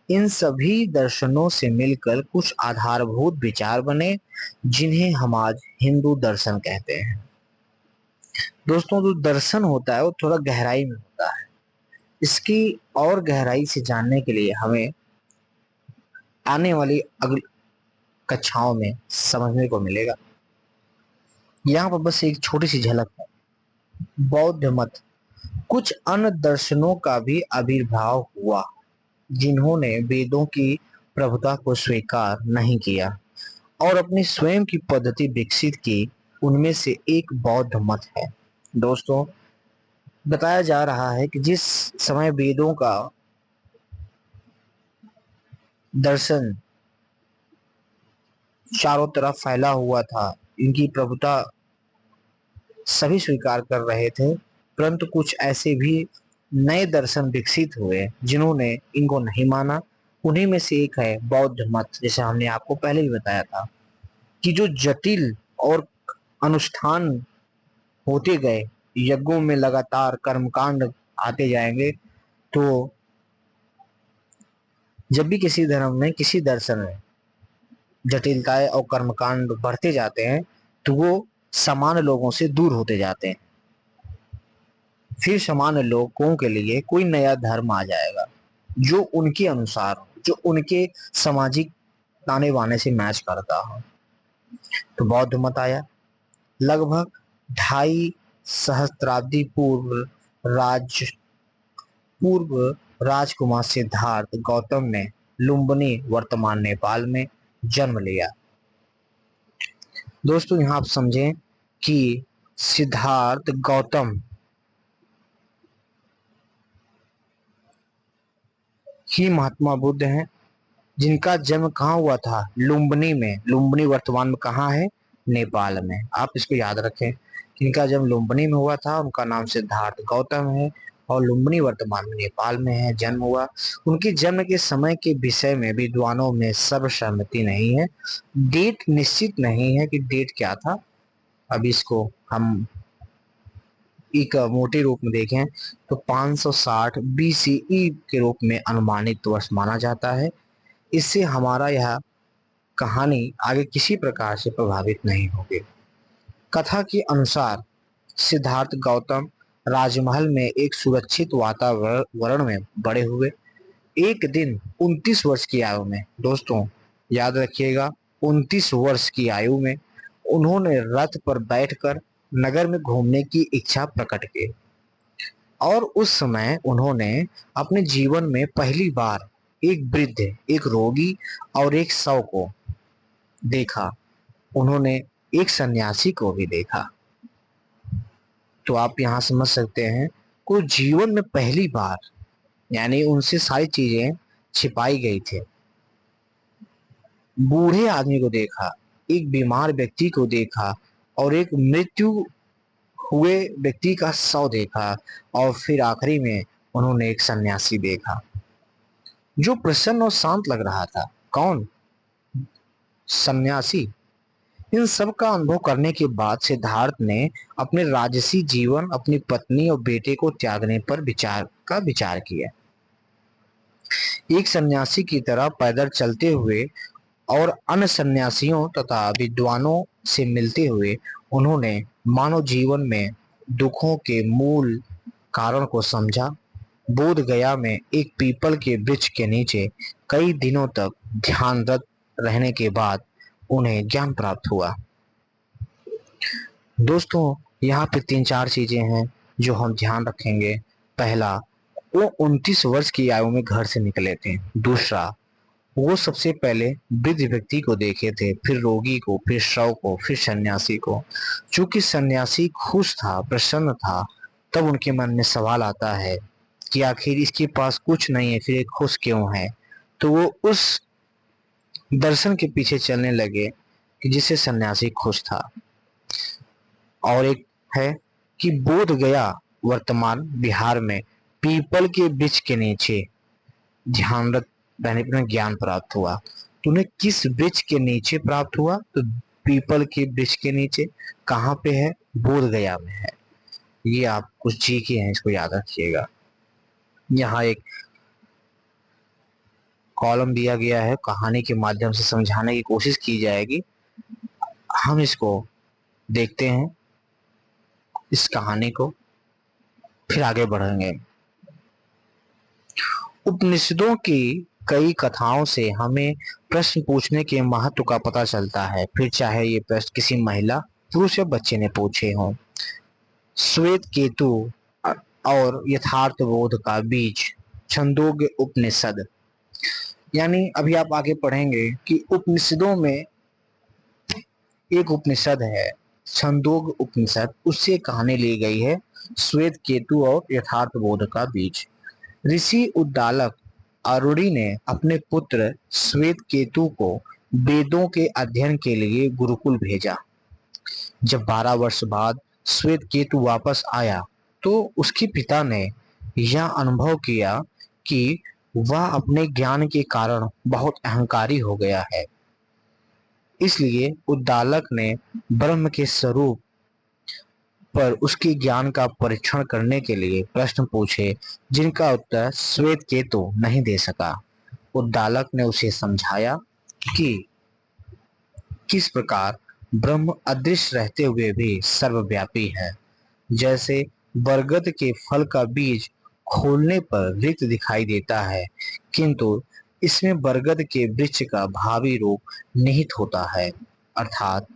इन सभी दर्शनों से मिलकर कुछ आधारभूत विचार बने, जिन्हें हम आज हिंदू दर्शन कहते हैं। दोस्तों, जो दर्शन होता है वो थोड़ा गहराई में होता है। इसकी और गहराई से जानने के लिए हमें आने वाली अगली कक्षाओं में समझने को मिलेगा। यहाँ पर बस एक छोटी सी झलक है। बौद्ध मत, कुछ अन्य दर्शनों का भी आविर्भाव हुआ जिन्होंने वेदों की प्रभुता को स्वीकार नहीं किया और अपनी स्वयं की पद्धति विकसित की। उनमें से एक बौद्ध मत है। दोस्तों, बताया जा रहा है कि जिस समय वेदों का दर्शन चारों तरफ फैला हुआ था, इनकी प्रभुता सभी स्वीकार कर रहे थे, परंतु कुछ ऐसे भी नए दर्शन विकसित हुए जिन्होंने इनको नहीं माना। उन्हीं में से एक है बौद्ध मत। जैसे हमने आपको पहले भी बताया था कि जो जटिल और अनुष्ठान होते गए, यज्ञों में लगातार कर्मकांड आते जाएंगे, तो जब भी किसी धर्म में, किसी दर्शन में जटिलताएं और कर्मकांड बढ़ते जाते हैं, तो वो सामान्य लोगों से दूर होते जाते हैं। फिर सामान्य लोगों के लिए कोई नया धर्म आ जाएगा जो उनके अनुसार हो, जो उनके सामाजिक ताने बाने से मैच करता हो। तो बौद्ध मत आया। लगभग 2.5 सहस्त्राब्दी पूर्व राजकुमार सिद्धार्थ गौतम ने लुम्बिनी, वर्तमान नेपाल में जन्म लिया। दोस्तों, यहाँ आप समझें कि सिद्धार्थ गौतम ही महात्मा बुद्ध हैं, जिनका जन्म कहाँ हुआ था? लुम्बिनी में। लुम्बिनी वर्तमान में कहाँ है? नेपाल में। आप इसको याद रखें, जिनका जन्म लुम्बिनी में हुआ था उनका नाम सिद्धार्थ गौतम है, और लुम्बिनी वर्तमान में नेपाल में है जन्म हुआ। उनके जन्म के समय के विषय में विद्वानों में सर्वसम्मति नहीं है। डेट निश्चित नहीं है कि डेट क्या था। अब इसको हम एक मोटे रूप में देखें तो 560 BCE के रूप में अनुमानित वर्ष माना जाता है। इससे हमारा यह कहानी आगे किसी प्रकार से प्रभावित नहीं होगी। कथा के अनुसार सिद्धार्थ गौतम राजमहल में एक सुरक्षित वातावरण में बड़े हुए। एक दिन 29 वर्ष की आयु में, दोस्तों याद रखिएगा, 29 वर्ष की आयु में उन्होंने रथ पर बैठकर नगर में घूमने की इच्छा प्रकट की, और उस समय उन्होंने अपने जीवन में पहली बार एक वृद्ध, एक रोगी और एक शव को देखा। उन्होंने एक सन्यासी को भी देखा। तो आप यहाँ समझ सकते हैं को जीवन में पहली बार, यानी उनसे सारी चीजें छिपाई गई थी। बूढ़े आदमी को देखा, एक बीमार व्यक्ति को देखा, और एक मृत्यु हुए व्यक्ति का शव देखा, और फिर आखिरी में उन्होंने एक सन्यासी देखा जो प्रसन्न और शांत लग रहा था। कौन? सन्यासी। इन सब का अनुभव करने के बाद सिद्धार्थ ने अपने राजसी जीवन, अपनी पत्नी और बेटे को त्यागने पर विचार किया। एक सन्यासी की तरह पैदल चलते हुए और अन्य सन्यासियों तथा विद्वानों से मिलते हुए उन्होंने मानव जीवन में दुखों के मूल कारण को समझा। बोध गया में एक पीपल के वृक्ष के नीचे कई दिनों तक ध्यानरत रहने के बाद उन्हें ज्ञान प्राप्त हुआ। दोस्तों, यहाँ पे 3-4 चीजें हैं जो हम ध्यान रखेंगे। पहला, वो 29 वर्ष की आयु में घर से निकले थे। दूसरा, वो सबसे पहले वृद्ध व्यक्ति को देखे थे, फिर रोगी को, फिर शव को, फिर सन्यासी को। चूंकि सन्यासी खुश था, प्रसन्न था, तब उनके मन में सवाल आता है कि आखिर इसके पास कुछ नहीं है, फिर ये खुश क्यों है? तो वो उस दर्शन के पीछे चलने लगे कि जिससे सन्यासी खुश था। और एक है कि बोध गया वर्तमान बिहार में पीपल के वृक्ष के नीचे ध्यानरत रहने पर ज्ञान प्राप्त हुआ। तो उन्हें किस वृक्ष के नीचे प्राप्त हुआ? तो पीपल के वृक्ष के नीचे। कहाँ पे है? बोध गया में है। ये आप कुछ जी के हैं, इसको याद रखिएगा। यहाँ एक कॉलम दिया गया है, कहानी के माध्यम से समझाने की कोशिश की जाएगी। हम इसको देखते हैं, इस कहानी को, फिर आगे बढ़ेंगे। उपनिषदों की कई कथाओं से हमें प्रश्न पूछने के महत्व का पता चलता है, फिर चाहे ये प्रश्न किसी महिला, पुरुष या बच्चे ने पूछे हों। श्वेत केतु और यथार्थ बोध का बीज, छंदोग्य उपनिषद। यानी अभी आप आगे पढ़ेंगे कि उपनिषदों में एक उपनिषद है छंदोग्य उपनिषद, उससे कहानी ली गई है। श्वेत केतु और यथार्थ बोध का बीज। ऋषि उद्दालक आरूढ़ि ने अपने पुत्र श्वेत केतु को वेदों के अध्ययन के लिए गुरुकुल भेजा। जब 12 वर्ष बाद श्वेत केतु वापस आया तो उसके पिता ने यह अनुभव किया कि वह अपने ज्ञान के कारण बहुत अहंकारी हो गया है। इसलिए उद्दालक ने ब्रह्म के स्वरूप पर उसके ज्ञान का परीक्षण करने के लिए प्रश्न पूछे, जिनका उत्तर श्वेत केतु नहीं दे सका। उद्दालक ने उसे समझाया कि किस प्रकार ब्रह्म अदृश्य रहते हुए भी सर्वव्यापी है। जैसे बरगद के फल का बीज खोलने पर रिक्त दिखाई देता है, किंतु इसमें बरगद के वृक्ष का भावी रूप निहित होता है। अर्थात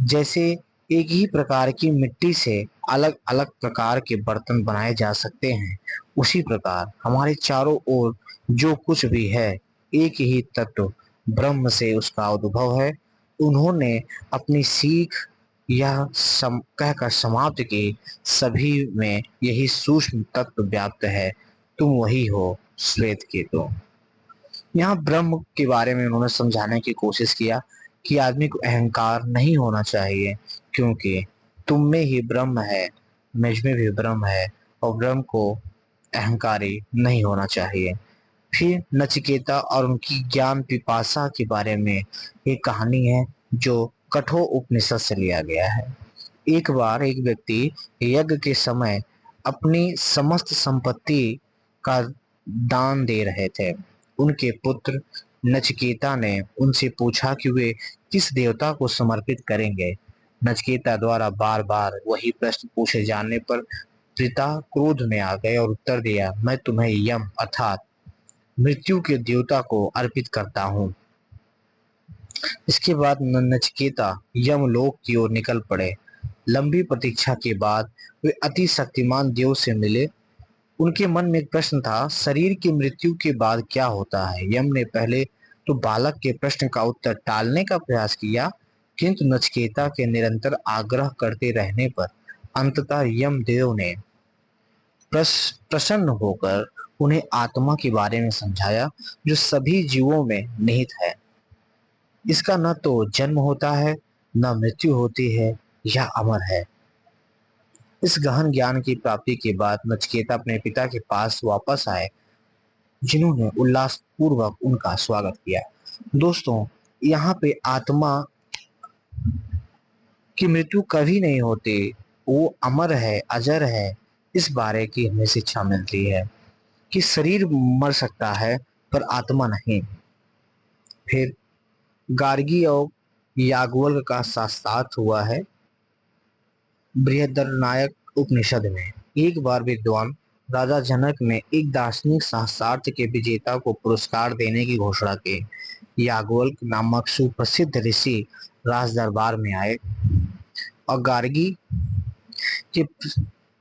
जैसे एक ही प्रकार की मिट्टी से अलग अलग प्रकार के बर्तन बनाए जा सकते हैं, उसी प्रकार हमारे चारों ओर जो कुछ भी है एक ही तत्व ब्रह्म से उसका उद्भव है। उन्होंने अपनी सीख यह कहकर समाप्त की, सभी में यही सूक्ष्म तत्व व्याप्त है, तुम वही हो श्वेत केतु। यहाँ ब्रह्म के बारे में उन्होंने समझाने की कोशिश किया कि आदमी को अहंकार नहीं होना चाहिए, क्योंकि तुम में ही ब्रह्म है, मुझ में भी ब्रह्म है, और ब्रह्म को अहंकारी नहीं होना चाहिए। फिर नचिकेता और उनकी ज्ञान पिपासा के बारे में एक कहानी है जो कठोर उपनिषद से लिया गया है। एक बार एक व्यक्ति यज्ञ के समय अपनी समस्त संपत्ति का दान दे रहे थे। उनके पुत्र नचिकेता ने उनसे पूछा कि वे किस देवता को समर्पित करेंगे। नचिकेता द्वारा बार बार वही प्रश्न पूछे जाने पर पिता क्रोध में आ गए और उत्तर दिया, मैं तुम्हें यम अर्थात मृत्यु के देवता को अर्पित करता हूँ। इसके बाद नचिकेता यमलोक की ओर निकल पड़े। लंबी प्रतीक्षा के बाद वे अति शक्तिमान देव से मिले। उनके मन में एक प्रश्न था, शरीर की मृत्यु के बाद क्या होता है। यम ने पहले तो बालक के प्रश्न का उत्तर टालने का प्रयास किया, किंतु नचिकेता के निरंतर आग्रह करते रहने पर अंततः यम देव ने प्रसन्न होकर उन्हें आत्मा के बारे में समझाया, जो सभी जीवों में निहित है। इसका न तो जन्म होता है, न मृत्यु होती है, यह अमर है। इस गहन ज्ञान की प्राप्ति के बाद नचिकेता अपने पिता के पास वापस आए, जिन्होंने उल्लास पूर्वक उनका स्वागत किया। दोस्तों, यहाँ पे आत्मा की मृत्यु कभी नहीं होती, वो अमर है, अजर है। इस बारे की हमें शिक्षा मिलती है कि शरीर मर सकता है पर आत्मा नहीं। फिर गार्गी और याज्ञवल्क्य का साक्षात हुआ है बृहदारण्यक उपनिषद में। एक बार विद्वान राजा जनक ने एक दार्शनिक शास्त्रार्थ के विजेता को पुरस्कार देने की घोषणा की। याज्ञवल्क्य नामक सुप्रसिद्ध ऋषि राज दरबार में आए और गार्गी के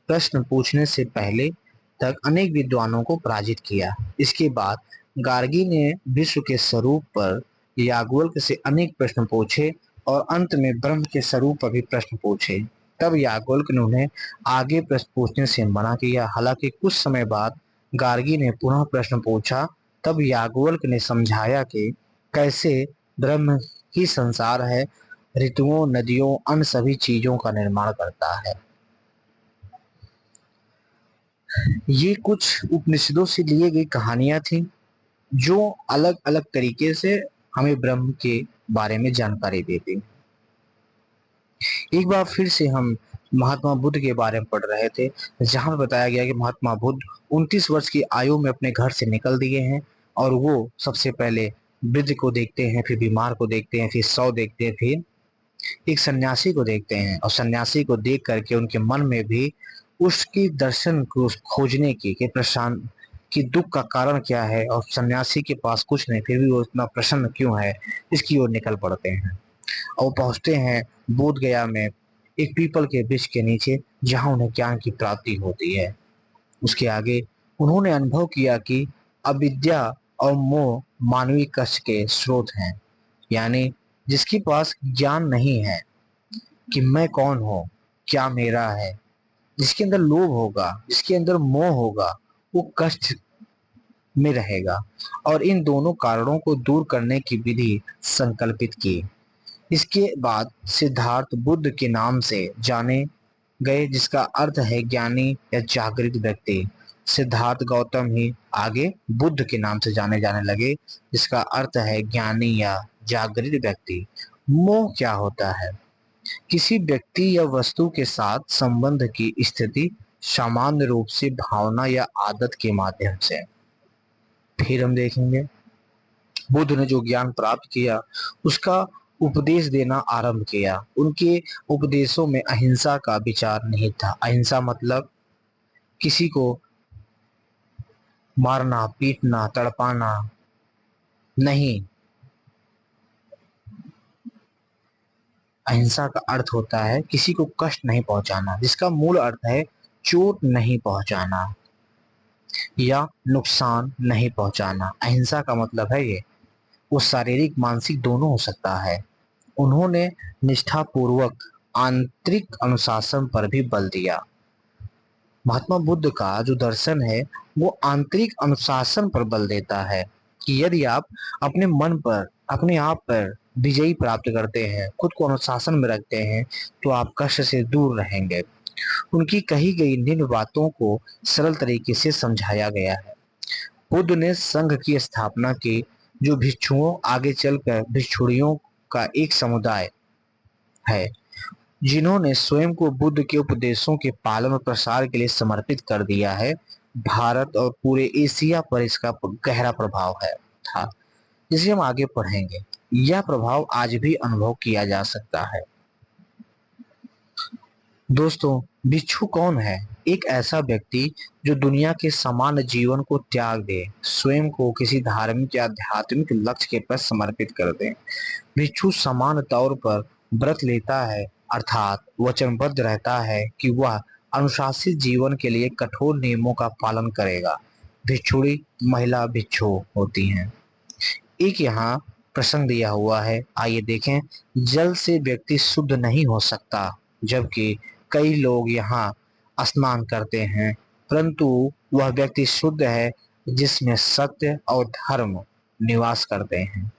प्रश्न पूछने से पहले तक अनेक विद्वानों को पराजित किया। इसके बाद गार्गी ने विश्व के स्वरूप पर याज्ञवल्क्य से अनेक प्रश्न पूछे और अंत में ब्रह्म के स्वरूप पर भी प्रश्न पूछे। तब याज्ञवल्क्य ने उन्हें आगे प्रश्न पूछने से मना किया। हालांकि कुछ समय बाद गार्गी ने पुनः प्रश्न पूछा। तब याज्ञवल्क्य ने समझाया कि कैसे ब्रह्म ही संसार है, ऋतुओं, नदियों, अन्य सभी चीजों का निर्माण करता है। ये कुछ उपनिषदों से लिए गई कहानियां थी जो अलग अलग तरीके से हमें ब्रह्म के बारे में जानकारी देती। एक बार फिर से हम महात्मा बुद्ध के बारे में पढ़ रहे थे, जहां बताया गया कि महात्मा बुद्ध 29 वर्ष की आयु में अपने घर से निकल दिए हैं और वो सबसे पहले वृद्ध को देखते हैं, फिर बीमार को देखते हैं, फिर शव देखते हैं, फिर एक सन्यासी को देखते हैं और सन्यासी को देख करके उनके मन में भी उसकी दर्शन को खोजने की कि प्रशांत कि दुख का कारण क्या है और सन्यासी के पास कुछ नहीं, फिर भी वो इतना प्रसन्न क्यों है, इसकी ओर निकल पड़ते हैं और पहुंचते हैं बोध गया में एक पीपल के वृक्ष के नीचे, जहां उन्हें ज्ञान की प्राप्ति होती है। उसके आगे उन्होंने अनुभव किया कि अविद्या और मोह मानवीय कष्ट के स्रोत हैं। यानी जिसके पास ज्ञान नहीं है कि मैं कौन हूँ, क्या मेरा है, जिसके अंदर लोभ होगा, जिसके अंदर मोह होगा, वो कष्ट में रहेगा। और इन दोनों कारणों को दूर करने की विधि संकल्पित की। इसके बाद सिद्धार्थ बुद्ध के नाम से जाने गए, जिसका अर्थ है ज्ञानी या जागृत व्यक्ति। सिद्धार्थ गौतम ही आगे बुद्ध के नाम से जाने जाने लगे, जिसका अर्थ है ज्ञानी या जागृत व्यक्ति। मोह क्या होता है? किसी व्यक्ति या वस्तु के साथ संबंध की स्थिति, सामान्य रूप से भावना या आदत के माध्यम से। फिर हम देखेंगे बुद्ध ने जो ज्ञान प्राप्त किया उसका उपदेश देना आरंभ किया। उनके उपदेशों में अहिंसा का विचार नहीं था। अहिंसा मतलब किसी को मारना, पीटना, तड़पाना नहीं। अहिंसा का अर्थ होता है किसी को कष्ट नहीं पहुंचाना, जिसका मूल अर्थ है चोट नहीं पहुंचाना या नुकसान नहीं पहुंचाना। अहिंसा का मतलब है ये, वो शारीरिक मानसिक दोनों हो सकता है। उन्होंने निष्ठापूर्वक आंतरिक अनुशासन पर भी बल दिया। महात्मा बुद्ध का जो दर्शन है वो आंतरिक अनुशासन पर बल देता है कि यदि आप अपने मन पर, अपने आप पर विजयी प्राप्त करते हैं, खुद को अनुशासन में रखते हैं, तो आप कष्ट से दूर रहेंगे। उनकी कही गई निम्न बातों को सरल तरीके से समझाया गया है। बुद्ध ने संघ की स्थापना की, जो भिक्षुओं, आगे चलकर भिक्षुणियों का एक समुदाय है, जिन्होंने स्वयं को बुद्ध के उपदेशों के पालन और प्रसार के लिए समर्पित कर दिया है। भारत और पूरे एशिया पर इसका गहरा प्रभाव है था, जिसे हम आगे पढ़ेंगे। यह प्रभाव आज भी अनुभव किया जा सकता है। दोस्तों, भिक्षु कौन है? एक ऐसा व्यक्ति जो दुनिया के सामान्य जीवन को त्याग दे, स्वयं को किसी धार्मिक या आध्यात्मिक लक्ष्य के प्रति समर्पित कर दे। भिक्षु सामान्य तौर पर व्रत लेता है, अर्थात वचनबद्ध रहता है कि वह अनुशासित जीवन के लिए कठोर नियमों का पालन करेगा। भिक्षुणी महिला भिक्षु होती हैं। एक यहाँ प्रसंग दिया हुआ है, आइए देखें। जल से व्यक्ति शुद्ध नहीं हो सकता, जबकि कई लोग यहाँ स्नान करते हैं, परंतु वह व्यक्ति शुद्ध है जिसमें सत्य और धर्म निवास करते हैं।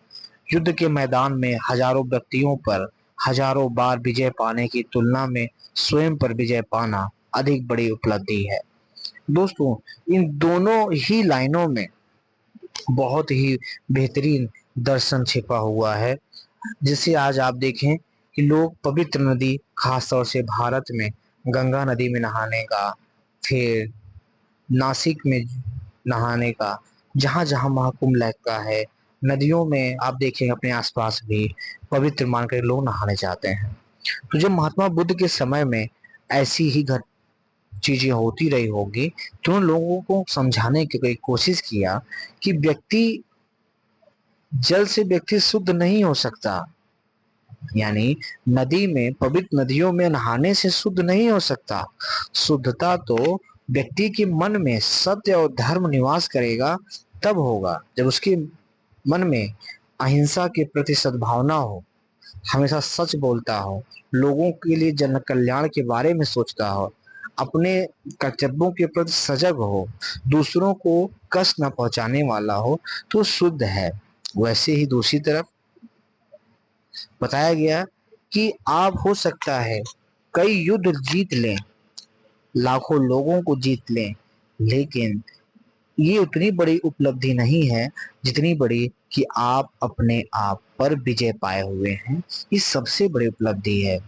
युद्ध के मैदान में हजारों व्यक्तियों पर हजारों बार विजय पाने की तुलना में स्वयं पर विजय पाना अधिक बड़ी उपलब्धि है। दोस्तों, इन दोनों ही लाइनों में बहुत ही बेहतरीन दर्शन छिपा हुआ है, जिसे आज आप देखें कि लोग पवित्र नदी, खासतौर से भारत में गंगा नदी में नहाने का, फिर नासिक में नहाने का, जहां जहां महाकुंभ लगता है, नदियों में आप देखेंगे अपने आसपास भी पवित्र मानकर लोग नहाने जाते हैं। तो जब महात्मा बुद्ध के समय में ऐसी ही घट चीजें होती रही होगी, तो उन लोगों को समझाने की कोशिश किया कि व्यक्ति, जल से व्यक्ति शुद्ध नहीं हो सकता, यानी नदी में, पवित्र नदियों में नहाने से शुद्ध नहीं हो सकता। शुद्धता तो व्यक्ति के मन में सत्य और धर्म निवास करेगा तब होगा, जब उसके मन में अहिंसा के प्रति सद्भावना हो, हमेशा सच बोलता हो, लोगों के लिए जन कल्याण के बारे में सोचता हो, अपने कर्तव्यों के प्रति सजग हो, दूसरों को कष्ट न पहुंचाने वाला हो, तो शुद्ध है। वैसे ही दूसरी तरफ बताया गया कि आप हो सकता है कई युद्ध जीत लें, लाखों लोगों को जीत लें, लेकिन ये उतनी बड़ी उपलब्धि नहीं है जितनी बड़ी कि आप अपने आप पर विजय पाए हुए हैं। ये सबसे बड़ी उपलब्धि है।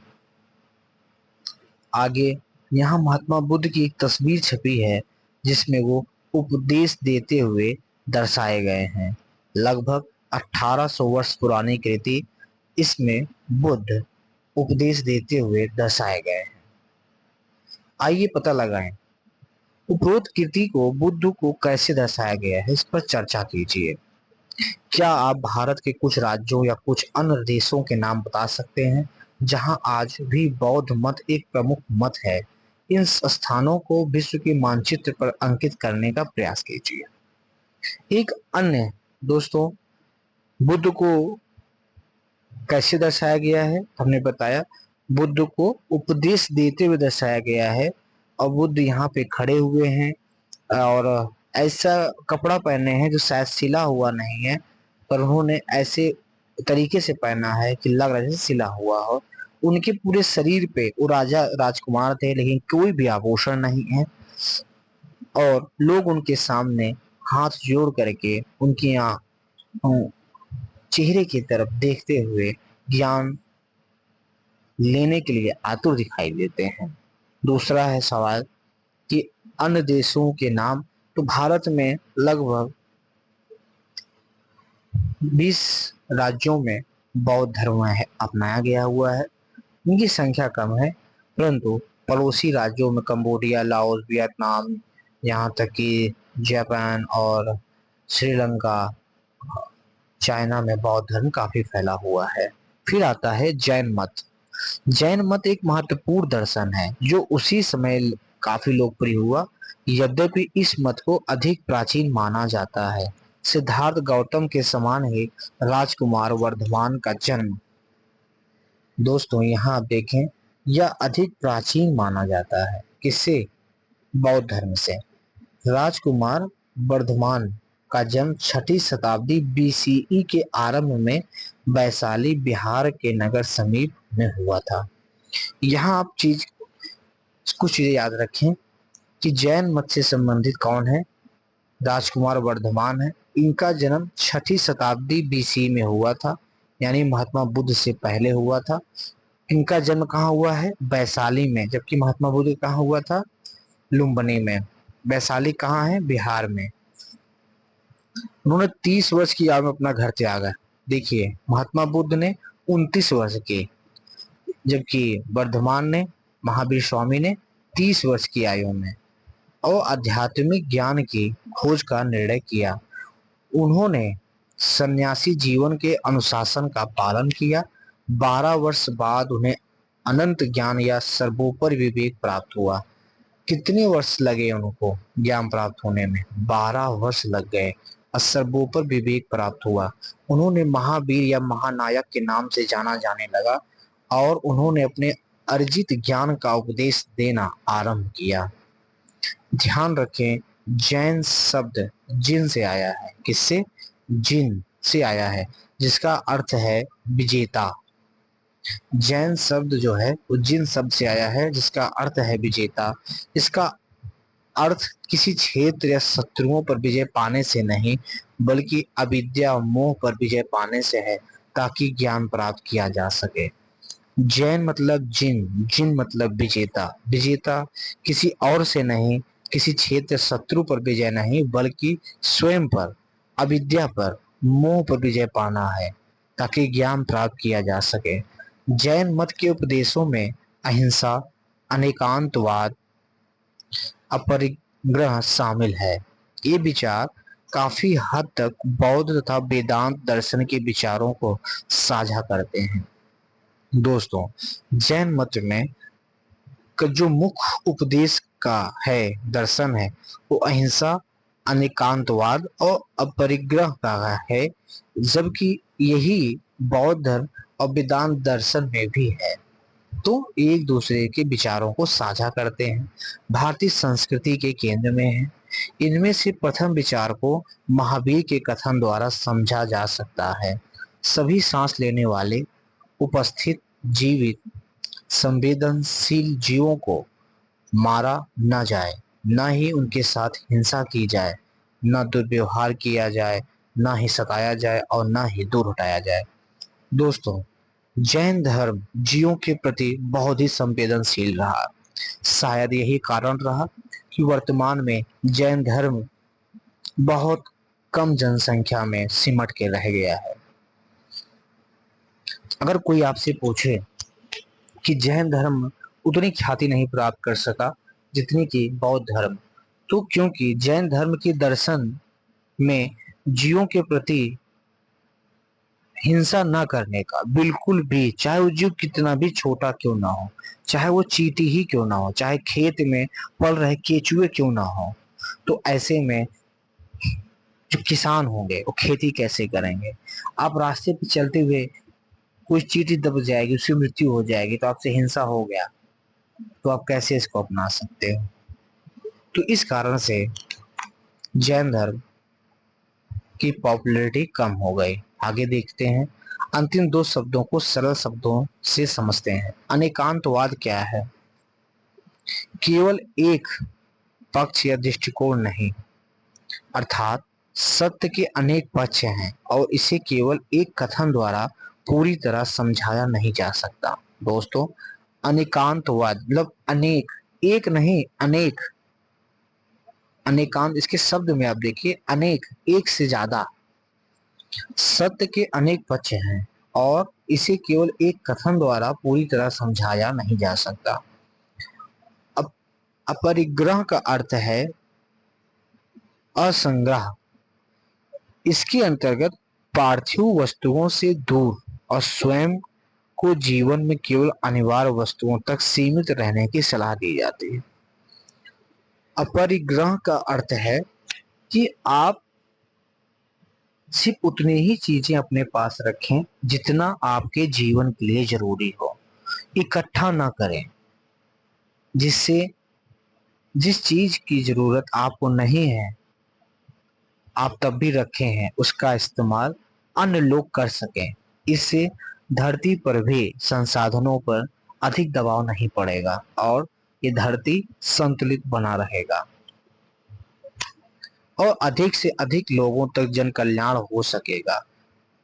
आगे यहाँ महात्मा बुद्ध की एक तस्वीर छपी है, जिसमें वो उपदेश देते हुए दर्शाए गए हैं। लगभग 1800 वर्ष पुरानी कृति, इसमें बुद्ध उपदेश देते हुए दर्शाए गए हैं। आइए पता लगाएं उपरोक्त कृति को बुद्ध को कैसे दर्शाया गया है, इस पर चर्चा कीजिए। क्या आप भारत के कुछ राज्यों या कुछ अन्य देशों के नाम बता सकते हैं जहां आज भी बौद्ध मत एक प्रमुख मत है? इन स्थानों को विश्व के मानचित्र पर अंकित करने का प्रयास कीजिए। एक अन्य, दोस्तों, बुद्ध को कैसे दर्शाया गया है? हमने बताया बुद्ध को उपदेश देते हुए दर्शाया गया है। और बुद्ध यहाँ पे खड़े हुए हैं और ऐसा कपड़ा पहने हैं जो शायद सिला हुआ नहीं है, पर उन्होंने ऐसे तरीके से पहना है कि लग रहा है जैसे सिला हुआ हो। उनके पूरे शरीर पे, वो राजा राजकुमार थे लेकिन कोई भी आभूषण नहीं है, और लोग उनके सामने हाथ जोड़ करके उनकी चेहरे की तरफ देखते हुए ज्ञान लेने के लिए आतुर दिखाई देते हैं। दूसरा है सवाल कि अन्य देशों के नाम। तो भारत में लगभग 20 राज्यों में बौद्ध धर्म है अपनाया गया हुआ है। इनकी संख्या कम है, परंतु पड़ोसी राज्यों में कंबोडिया, लाओस, वियतनाम, यहाँ तक कि जापान और श्रीलंका, चाइना में बौद्ध धर्म काफी फैला हुआ है। फिर आता है जैन मत। जैन मत एक महत्वपूर्ण दर्शन है जो उसी समय काफी लोकप्रिय हुआ। यद्यपि इस मत को अधिक प्राचीन माना जाता है। सिद्धार्थ गौतम के समान ही राजकुमार वर्धमान का जन्म, दोस्तों यहाँ आप देखें, यह अधिक प्राचीन माना जाता है। किससे? बौद्ध धर्म से। राजकुमार वर्धमान का जन्म 6ठी शताब्दी बीसीई के आरंभ में वैशाली, बिहार के नगर समीप में हुआ था। यहाँ आप कुछ चीजें याद रखें कि जैन मत से संबंधित कौन है? राजकुमार वर्धमान है। इनका जन्म 6ठी शताब्दी बीसी में हुआ था, यानी महात्मा बुद्ध से पहले हुआ था। इनका जन्म कहाँ हुआ है? वैशाली में, जबकि महात्मा बुद्ध कहाँ हुआ था? लुम्बिनी में। वैशाली कहाँ है? बिहार में। उन्होंने 30 वर्ष की आयु में अपना घर त्यागा। देखिए, महात्मा बुद्ध ने 29 वर्ष के, जबकि वर्धमान ने, महावीर स्वामी ने 30 वर्ष की आयु में, और आध्यात्मिक ज्ञान की खोज का निर्णय किया। उन्होंने सन्यासी जीवन के अनुशासन का पालन किया। 12 वर्ष बाद उन्हें अनंत ज्ञान या सर्वोपरि विवेक प्राप्त हुआ। कितने वर्ष लगे उनको ज्ञान प्राप्त होने में? 12 वर्ष लग गए और सर्वोपरि विवेक प्राप्त हुआ। उन्होंने महावीर या महानायक के नाम से जाना जाने लगा और उन्होंने अपने अर्जित ज्ञान का उपदेश देना आरंभ किया। ध्यान रखें, जैन शब्द जिन से आया है। किससे? जिन से आया है, जिसका अर्थ है विजेता। जैन शब्द जो है वो जिन शब्द से आया है, जिसका अर्थ है विजेता। इसका अर्थ किसी क्षेत्र या शत्रुओं पर विजय पाने से नहीं, बल्कि अविद्या मोह पर विजय पाने से है, ताकि ज्ञान प्राप्त किया जा सके। जैन मतलब जिन, जिन मतलब विजेता। विजेता किसी और से नहीं, किसी क्षेत्र शत्रु पर विजय नहीं, बल्कि स्वयं पर, अविद्या पर, मोह पर विजय पाना है, ताकि ज्ञान प्राप्त किया जा सके। जैन मत के उपदेशों में अहिंसा, अनेकांतवाद, अपरिग्रह शामिल है। ये विचार काफी हद तक बौद्ध तथा वेदांत दर्शन के विचारों को साझा करते हैं। दोस्तों, जैन मत में जो मुख्य उपदेश का है, दर्शन है, वो अहिंसा, अनेकांतवाद और अपरिग्रह का है, जबकि यही बौद्ध धर्म और वेदांत दर्शन में भी है। तो एक दूसरे के विचारों को साझा करते हैं, भारतीय संस्कृति के केंद्र में है। इनमें से प्रथम विचार को महावीर के कथन द्वारा समझा जा सकता है। सभी सांस लेने वाले, उपस्थित, जीवित, संवेदनशील जीवों को मारा न जाए, न ही उनके साथ हिंसा की जाए, न दुर्व्यवहार किया जाए, न ही सताया जाए और न ही दूर हटाया जाए। दोस्तों, जैन धर्म जीवों के प्रति बहुत ही संवेदनशील रहा। शायद यही कारण रहा कि वर्तमान में जैन धर्म बहुत कम जनसंख्या में सिमट के रह गया है। अगर कोई आपसे पूछे कि जैन धर्म उतनी ख्याति नहीं प्राप्त कर सका जितनी कि बौद्ध धर्म, तो क्योंकि जैन धर्म के दर्शन में जीवों के प्रति हिंसा न करने का, बिल्कुल भी, चाहे वो जीव कितना भी छोटा क्यों ना हो, चाहे वो चींटी ही क्यों ना हो, चाहे खेत में पल रहे केचुए क्यों ना हो, तो ऐसे में जो किसान होंगे वो खेती कैसे करेंगे? आप रास्ते पे चलते हुए कोई चींटी दब जाएगी, उसकी मृत्यु हो जाएगी, तो आपसे हिंसा हो गया, तो आप कैसे इसको अपना सकते हो। तो इस कारण से जैन धर्म की पॉपुलैरिटी कम हो गई। आगे देखते हैं, अंतिम दो शब्दों को सरल शब्दों से समझते हैं। अनेकांतवाद क्या है? केवल एक पक्ष या दृष्टिकोण नहीं, अर्थात सत्य के अनेक पक्ष हैं और इसे केवल एक कथन द्वारा पूरी तरह समझाया नहीं जा सकता। दोस्तों, अनेकांतवाद मतलब अनेक, एक नहीं अनेक, अनेकांत इसके शब्द में आप देखिए, अनेक एक से ज्यादा, सत्य के अनेक पक्ष हैं और इसे केवल एक कथन द्वारा पूरी तरह समझाया नहीं जा सकता। अब अपरिग्रह का अर्थ है असंग्रह। इसके अंतर्गत पार्थिव वस्तुओं से दूर और स्वयं को जीवन में केवल अनिवार्य वस्तुओं तक सीमित रहने की सलाह दी जाती है। अपरिग्रह का अर्थ है कि आप सिर्फ उतनी ही चीजें अपने पास रखें जितना आपके जीवन के लिए जरूरी हो, इकट्ठा ना करें। जिससे जिस चीज की जरूरत आपको नहीं है आप तब भी रखे हैं, उसका इस्तेमाल अन्य लोग कर सकें। इससे धरती पर भी संसाधनों पर अधिक दबाव नहीं पड़ेगा और ये धरती संतुलित बना रहेगा और अधिक से अधिक लोगों तक जन कल्याण हो सकेगा।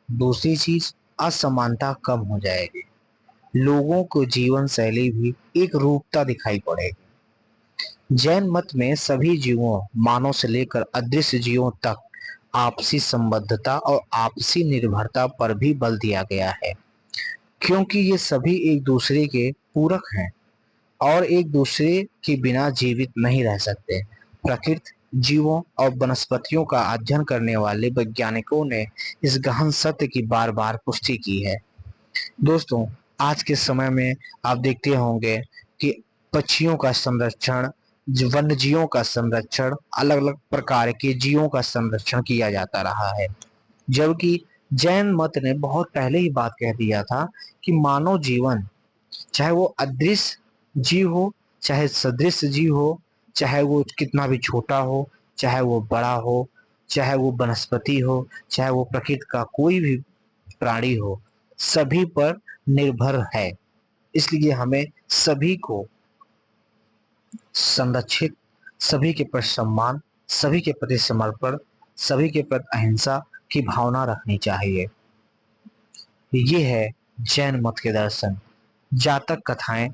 दूसरी चीज, असमानता कम हो जाएगी, लोगों को जीवन शैली भी एक रूपता दिखाई पड़ेगी। जैन मत में सभी जीवों, मानव से लेकर अदृश्य जीवों तक आपसी संबद्धता और आपसी निर्भरता पर भी बल दिया गया है, क्योंकि ये सभी एक दूसरे के पूरक हैं और एक दूसरे के बिना जीवित नहीं रह सकते। प्रकृति, जीवों और वनस्पतियों का अध्ययन करने वाले वैज्ञानिकों ने इस गहन सत्य की बार बार पुष्टि की है। दोस्तों, आज के समय में आप देखते होंगे कि पक्षियों का संरक्षण, वन्य जीवों का संरक्षण, अलग अलग प्रकार के जीवों का संरक्षण किया जाता रहा है, जबकि जैन मत ने बहुत पहले ही बात कह दिया था कि मानव जीवन, चाहे वो अदृश्य जीव हो, चाहे सदृश जीव हो, चाहे वो कितना भी छोटा हो, चाहे वो बड़ा हो, चाहे वो वनस्पति हो, चाहे वो प्रकृति का कोई भी प्राणी हो, सभी पर निर्भर है। इसलिए हमें सभी को संरक्षित, सभी के प्रति सम्मान, सभी के प्रति समर्पण, सभी के प्रति अहिंसा की भावना रखनी चाहिए। ये है जैन मत के दर्शन। जातक कथाएं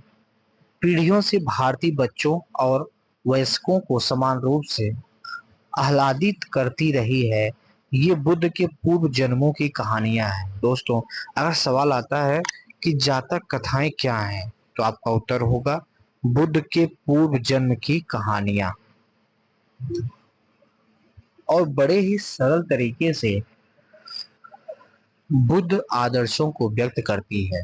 पीढ़ियों से भारतीय बच्चों और वयस्कों को समान रूप से आह्लादित करती रही है। ये बुद्ध के पूर्व जन्मों की कहानियां हैं। दोस्तों, अगर सवाल आता है कि जातक कथाएं क्या हैं, तो आपका उत्तर होगा बुद्ध के पूर्व जन्म की कहानियां, और बड़े ही सरल तरीके से बुद्ध आदर्शों को व्यक्त करती है।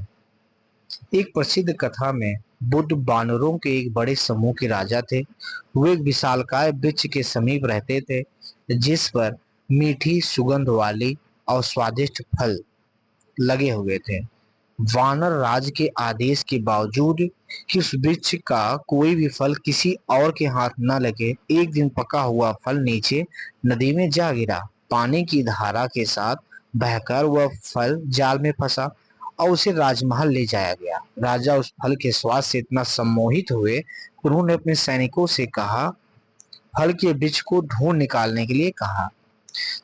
एक प्रसिद्ध कथा में बुद्ध बानरों के एक बड़े समूह के राजा थे। वो एक विशालकाय वृक्ष के समीप रहते थे जिस पर मीठी सुगंध वाली और स्वादिष्ट फल लगे हुए थे। वानर राज के आदेश के बावजूद कि उस वृक्ष का कोई भी फल किसी और के हाथ न लगे, एक दिन पका हुआ फल नीचे नदी में जा गिरा। पानी की धारा के साथ बहकर वह फल जाल में फंसा और उसे राजमहल ले जाया गया। राजा उस फल के स्वाद से इतना सम्मोहित हुए, उन्होंने अपने सैनिकों से कहा, फल के वृक्ष को ढूंढ निकालने के लिए कहा।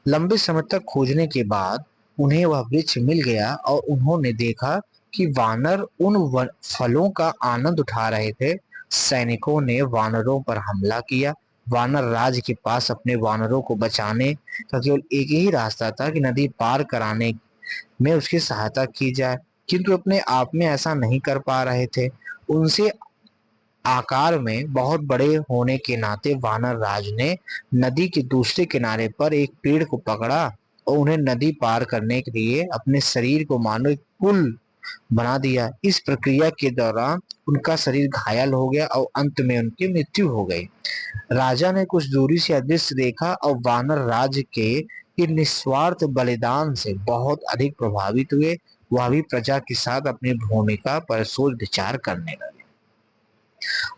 लंबे समय तक खोजने के बाद उन्हें वह वृक्ष मिल गया और उन्होंने देखा कि वानर उन फलों का आनंद उठा रहे थे। सैनिकों ने वानरों पर हमला किया। वानर राज के पास अपने वानरों को बचाने का केवल एक ही रास्ता था कि नदी पार कराने में उसकी सहायता की जाए, किंतु अपने आप में ऐसा नहीं कर पा रहे थे। उनसे आकार में बहुत बड़े होने के नाते वानर राज ने नदी के दूसरे किनारे पर एक पेड़ को पकड़ा और उन्हें नदी पार करने के लिए अपने शरीर को मानो एक पुल बना दिया। इस प्रक्रिया के दौरान उनका शरीर घायल हो गया और अंत में उनकी मृत्यु हो गई। राजा ने कुछ दूरी से अदृश्य देखा और वानर राज के निस्वार्थ बलिदान से बहुत अधिक प्रभावित हुए। वह भी प्रजा के साथ अपनी भूमिका पर सोच विचार करने लगे।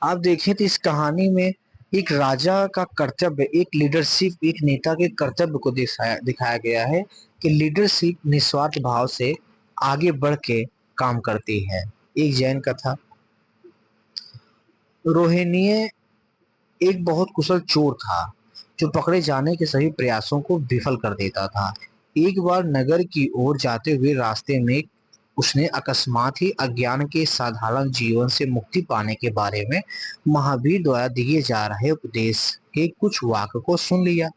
आप देखें तो इस कहानी में एक राजा का कर्तव्य, एक लीडरशिप, एक नेता के कर्तव्य को दिखाया गया है कि लीडरशिप निस्वार्थ भाव से आगे बढ़ के काम करती है। एक जैन कथा। रोहिणीय एक बहुत कुशल चोर था जो पकड़े जाने के सभी प्रयासों को विफल कर देता था। एक बार नगर की ओर जाते हुए रास्ते में उसने अकस्मात ही अज्ञान के साधारण जीवन से मुक्ति पाने के बारे में महावीर द्वारा दिए जा रहे उपदेश के कुछ वाक्य को सुन लिया।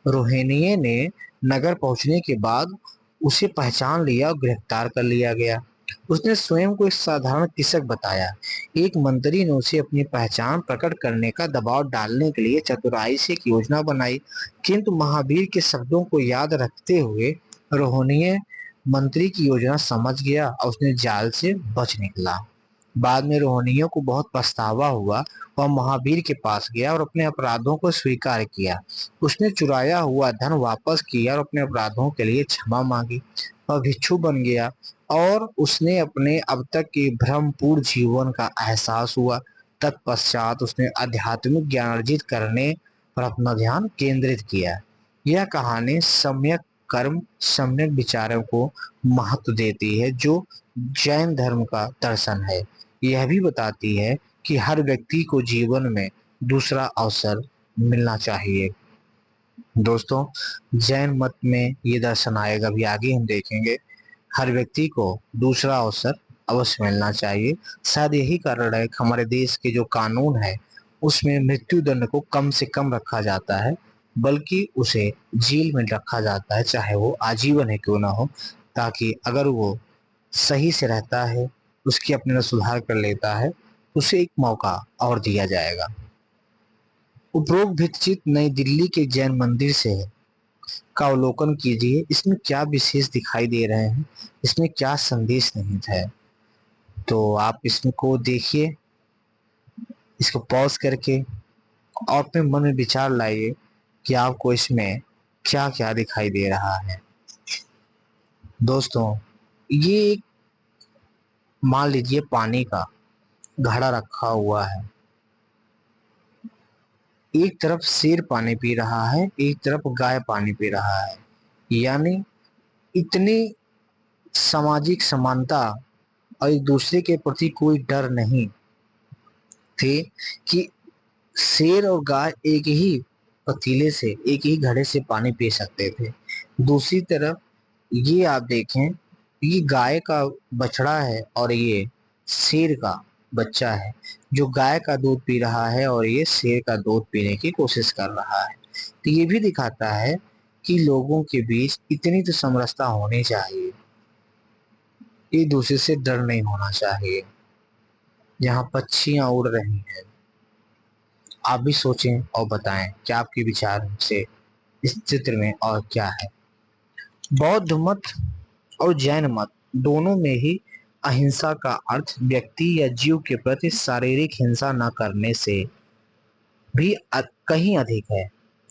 रोहिणीय ने नगर पहुंचने के बाद उसे पहचान लिया और गिरफ्तार कर लिया गया। उसने स्वयं को एक साधारण कृषक बताया। एक मंत्री ने उसे अपनी पहचान प्रकट करने का दबाव डालने के लिए चतुराई से एक योजना बनाई, किंतु महावीर के शब्दों को याद रखते हुए रोहिणीय मंत्री की योजना समझ गया और उसने जाल से बच निकला। बाद में रोहिणियों को बहुत पछतावा हुआ। वह महावीर के पास गया और अपने अपराधों को स्वीकार किया। उसने चुराया हुआ धन वापस किया और अपने अपराधों के लिए क्षमा मांगी। वह भिक्षु बन गया और उसने अपने अब तक के भ्रमपूर्ण जीवन का एहसास हुआ। तत्पश्चात उसने आध्यात्मिक ज्ञान अर्जित करने पर अपना ध्यान केंद्रित किया। यह कहानी सम्यक कर्म, सम्यक विचारों को महत्व देती है, जो जैन धर्म का दर्शन है। यह भी बताती है कि हर व्यक्ति को जीवन में दूसरा अवसर मिलना चाहिए। दोस्तों, जैन मत में ये दर्शन आएगा, भी आगे हम देखेंगे। हर व्यक्ति को दूसरा अवसर अवश्य मिलना चाहिए। शायद यही कारण है कि हमारे देश के जो कानून है उसमें मृत्यु दंड को कम से कम रखा जाता है, बल्कि उसे जेल में रखा जाता है, चाहे वो आजीवन है क्यों ना हो, ताकि अगर वो सही से रहता है, उसकी अपने में सुधार कर लेता है, उसे एक मौका और दिया जाएगा। उपरोक्त भित्तिचित्र नई दिल्ली के जैन मंदिर से है का अवलोकन कीजिए। इसमें क्या विशेष दिखाई दे रहे हैं, इसमें क्या संदेश निहित है, तो आप इसको देखिए, इसको पॉज करके और अपने मन में विचार लाइए कि आपको इसमें क्या क्या दिखाई दे रहा है। दोस्तों, ये एक मान लीजिए पानी का घड़ा रखा हुआ है। एक तरफ शेर पानी पी रहा है, एक तरफ गाय पानी पी रहा है। यानी इतनी सामाजिक समानता और एक दूसरे के प्रति कोई डर नहीं थे कि शेर और गाय एक ही पतीले से, एक ही घड़े से पानी पी सकते थे। दूसरी तरफ ये आप देखें, ये गाय का बछड़ा है और ये शेर का बच्चा है, जो गाय का दूध पी रहा है और ये शेर का दूध पीने की कोशिश कर रहा है। तो ये भी दिखाता है कि लोगों के बीच इतनी तो समरसता होनी चाहिए, एक दूसरे से डर नहीं होना चाहिए। यहाँ पक्षियां उड़ रही हैं, आप भी सोचें और बताएं क्या आपके विचार से इस चित्र में और क्या है। बौद्ध मत और जैन मत दोनों में ही अहिंसा का अर्थ व्यक्ति या जीव के प्रति शारीरिक हिंसा न करने से भी कहीं अधिक है।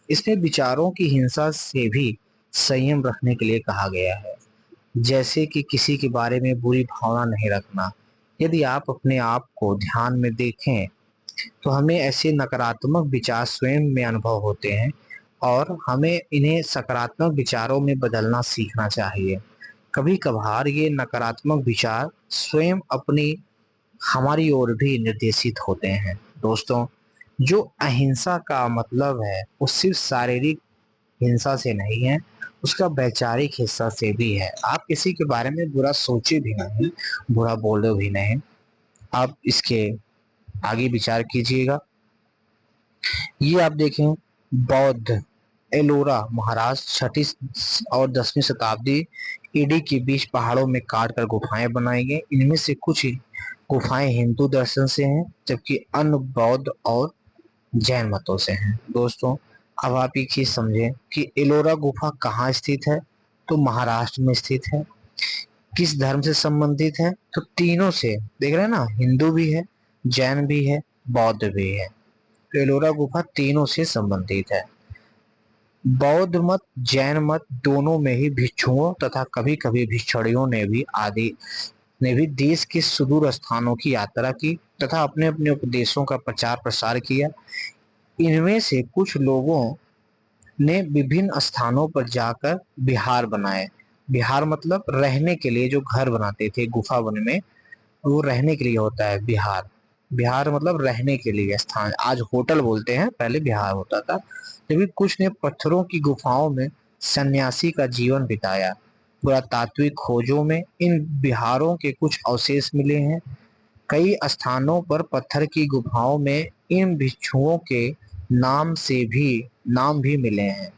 इसमें विचारों की हिंसा से भी संयम रखने के लिए कहा गया है, जैसे कि किसी के बारे में बुरी भावना नहीं रखना। यदि आप अपने आप को ध्यान में देखें तो हमें ऐसे नकारात्मक विचार स्वयं में अनुभव होते हैं और हमें इन्हें सकारात्मक विचारों में बदलना सीखना चाहिए। कभी कभार ये नकारात्मक विचार स्वयं अपनी हमारी ओर भी निर्देशित होते हैं। दोस्तों, जो अहिंसा का मतलब है वो सिर्फ शारीरिक हिंसा से नहीं है, उसका वैचारिक हिस्सा से भी है। आप किसी के बारे में बुरा सोचे भी नहीं, बुरा बोले भी नहीं, आप इसके आगे विचार कीजिएगा। ये आप देखें, बौद्ध एलोरा महाराष्ट्र 6ठी और 10वीं शताब्दी ईडी के बीच पहाड़ों में काट कर गुफाएं बनाई गई। इनमें से कुछ गुफाएं हिंदू दर्शन से हैं, जबकि अन्य बौद्ध और जैन मतों से हैं। दोस्तों, अब आप एक चीज समझें कि एलोरा गुफा कहाँ स्थित है, तो महाराष्ट्र में स्थित है। किस धर्म से संबंधित है, तो तीनों से, देख रहे हैं ना, हिंदू भी है, जैन भी है, बौद्ध भी है। तो एलोरा गुफा तीनों से संबंधित है। बौद्ध मत, जैन मत दोनों में ही भिक्षुओं तथा कभी कभी भिक्षुणियों ने भी आदि ने भी देश के सुदूर स्थानों की यात्रा की तथा अपने अपने उपदेशों का प्रचार प्रसार किया। इनमें से कुछ लोगों ने विभिन्न स्थानों पर जाकर विहार बनाए। विहार मतलब रहने के लिए जो घर बनाते थे गुफा वन में, वो रहने के लिए होता है विहार। विहार मतलब रहने के लिए स्थान, आज होटल बोलते हैं, पहले विहार होता था। जबकि कुछ ने पत्थरों की गुफाओं में सन्यासी का जीवन बिताया। पुरातात्विक खोजों में इन विहारों के कुछ अवशेष मिले हैं। कई स्थानों पर पत्थर की गुफाओं में इन भिक्षुओं के नाम भी मिले हैं,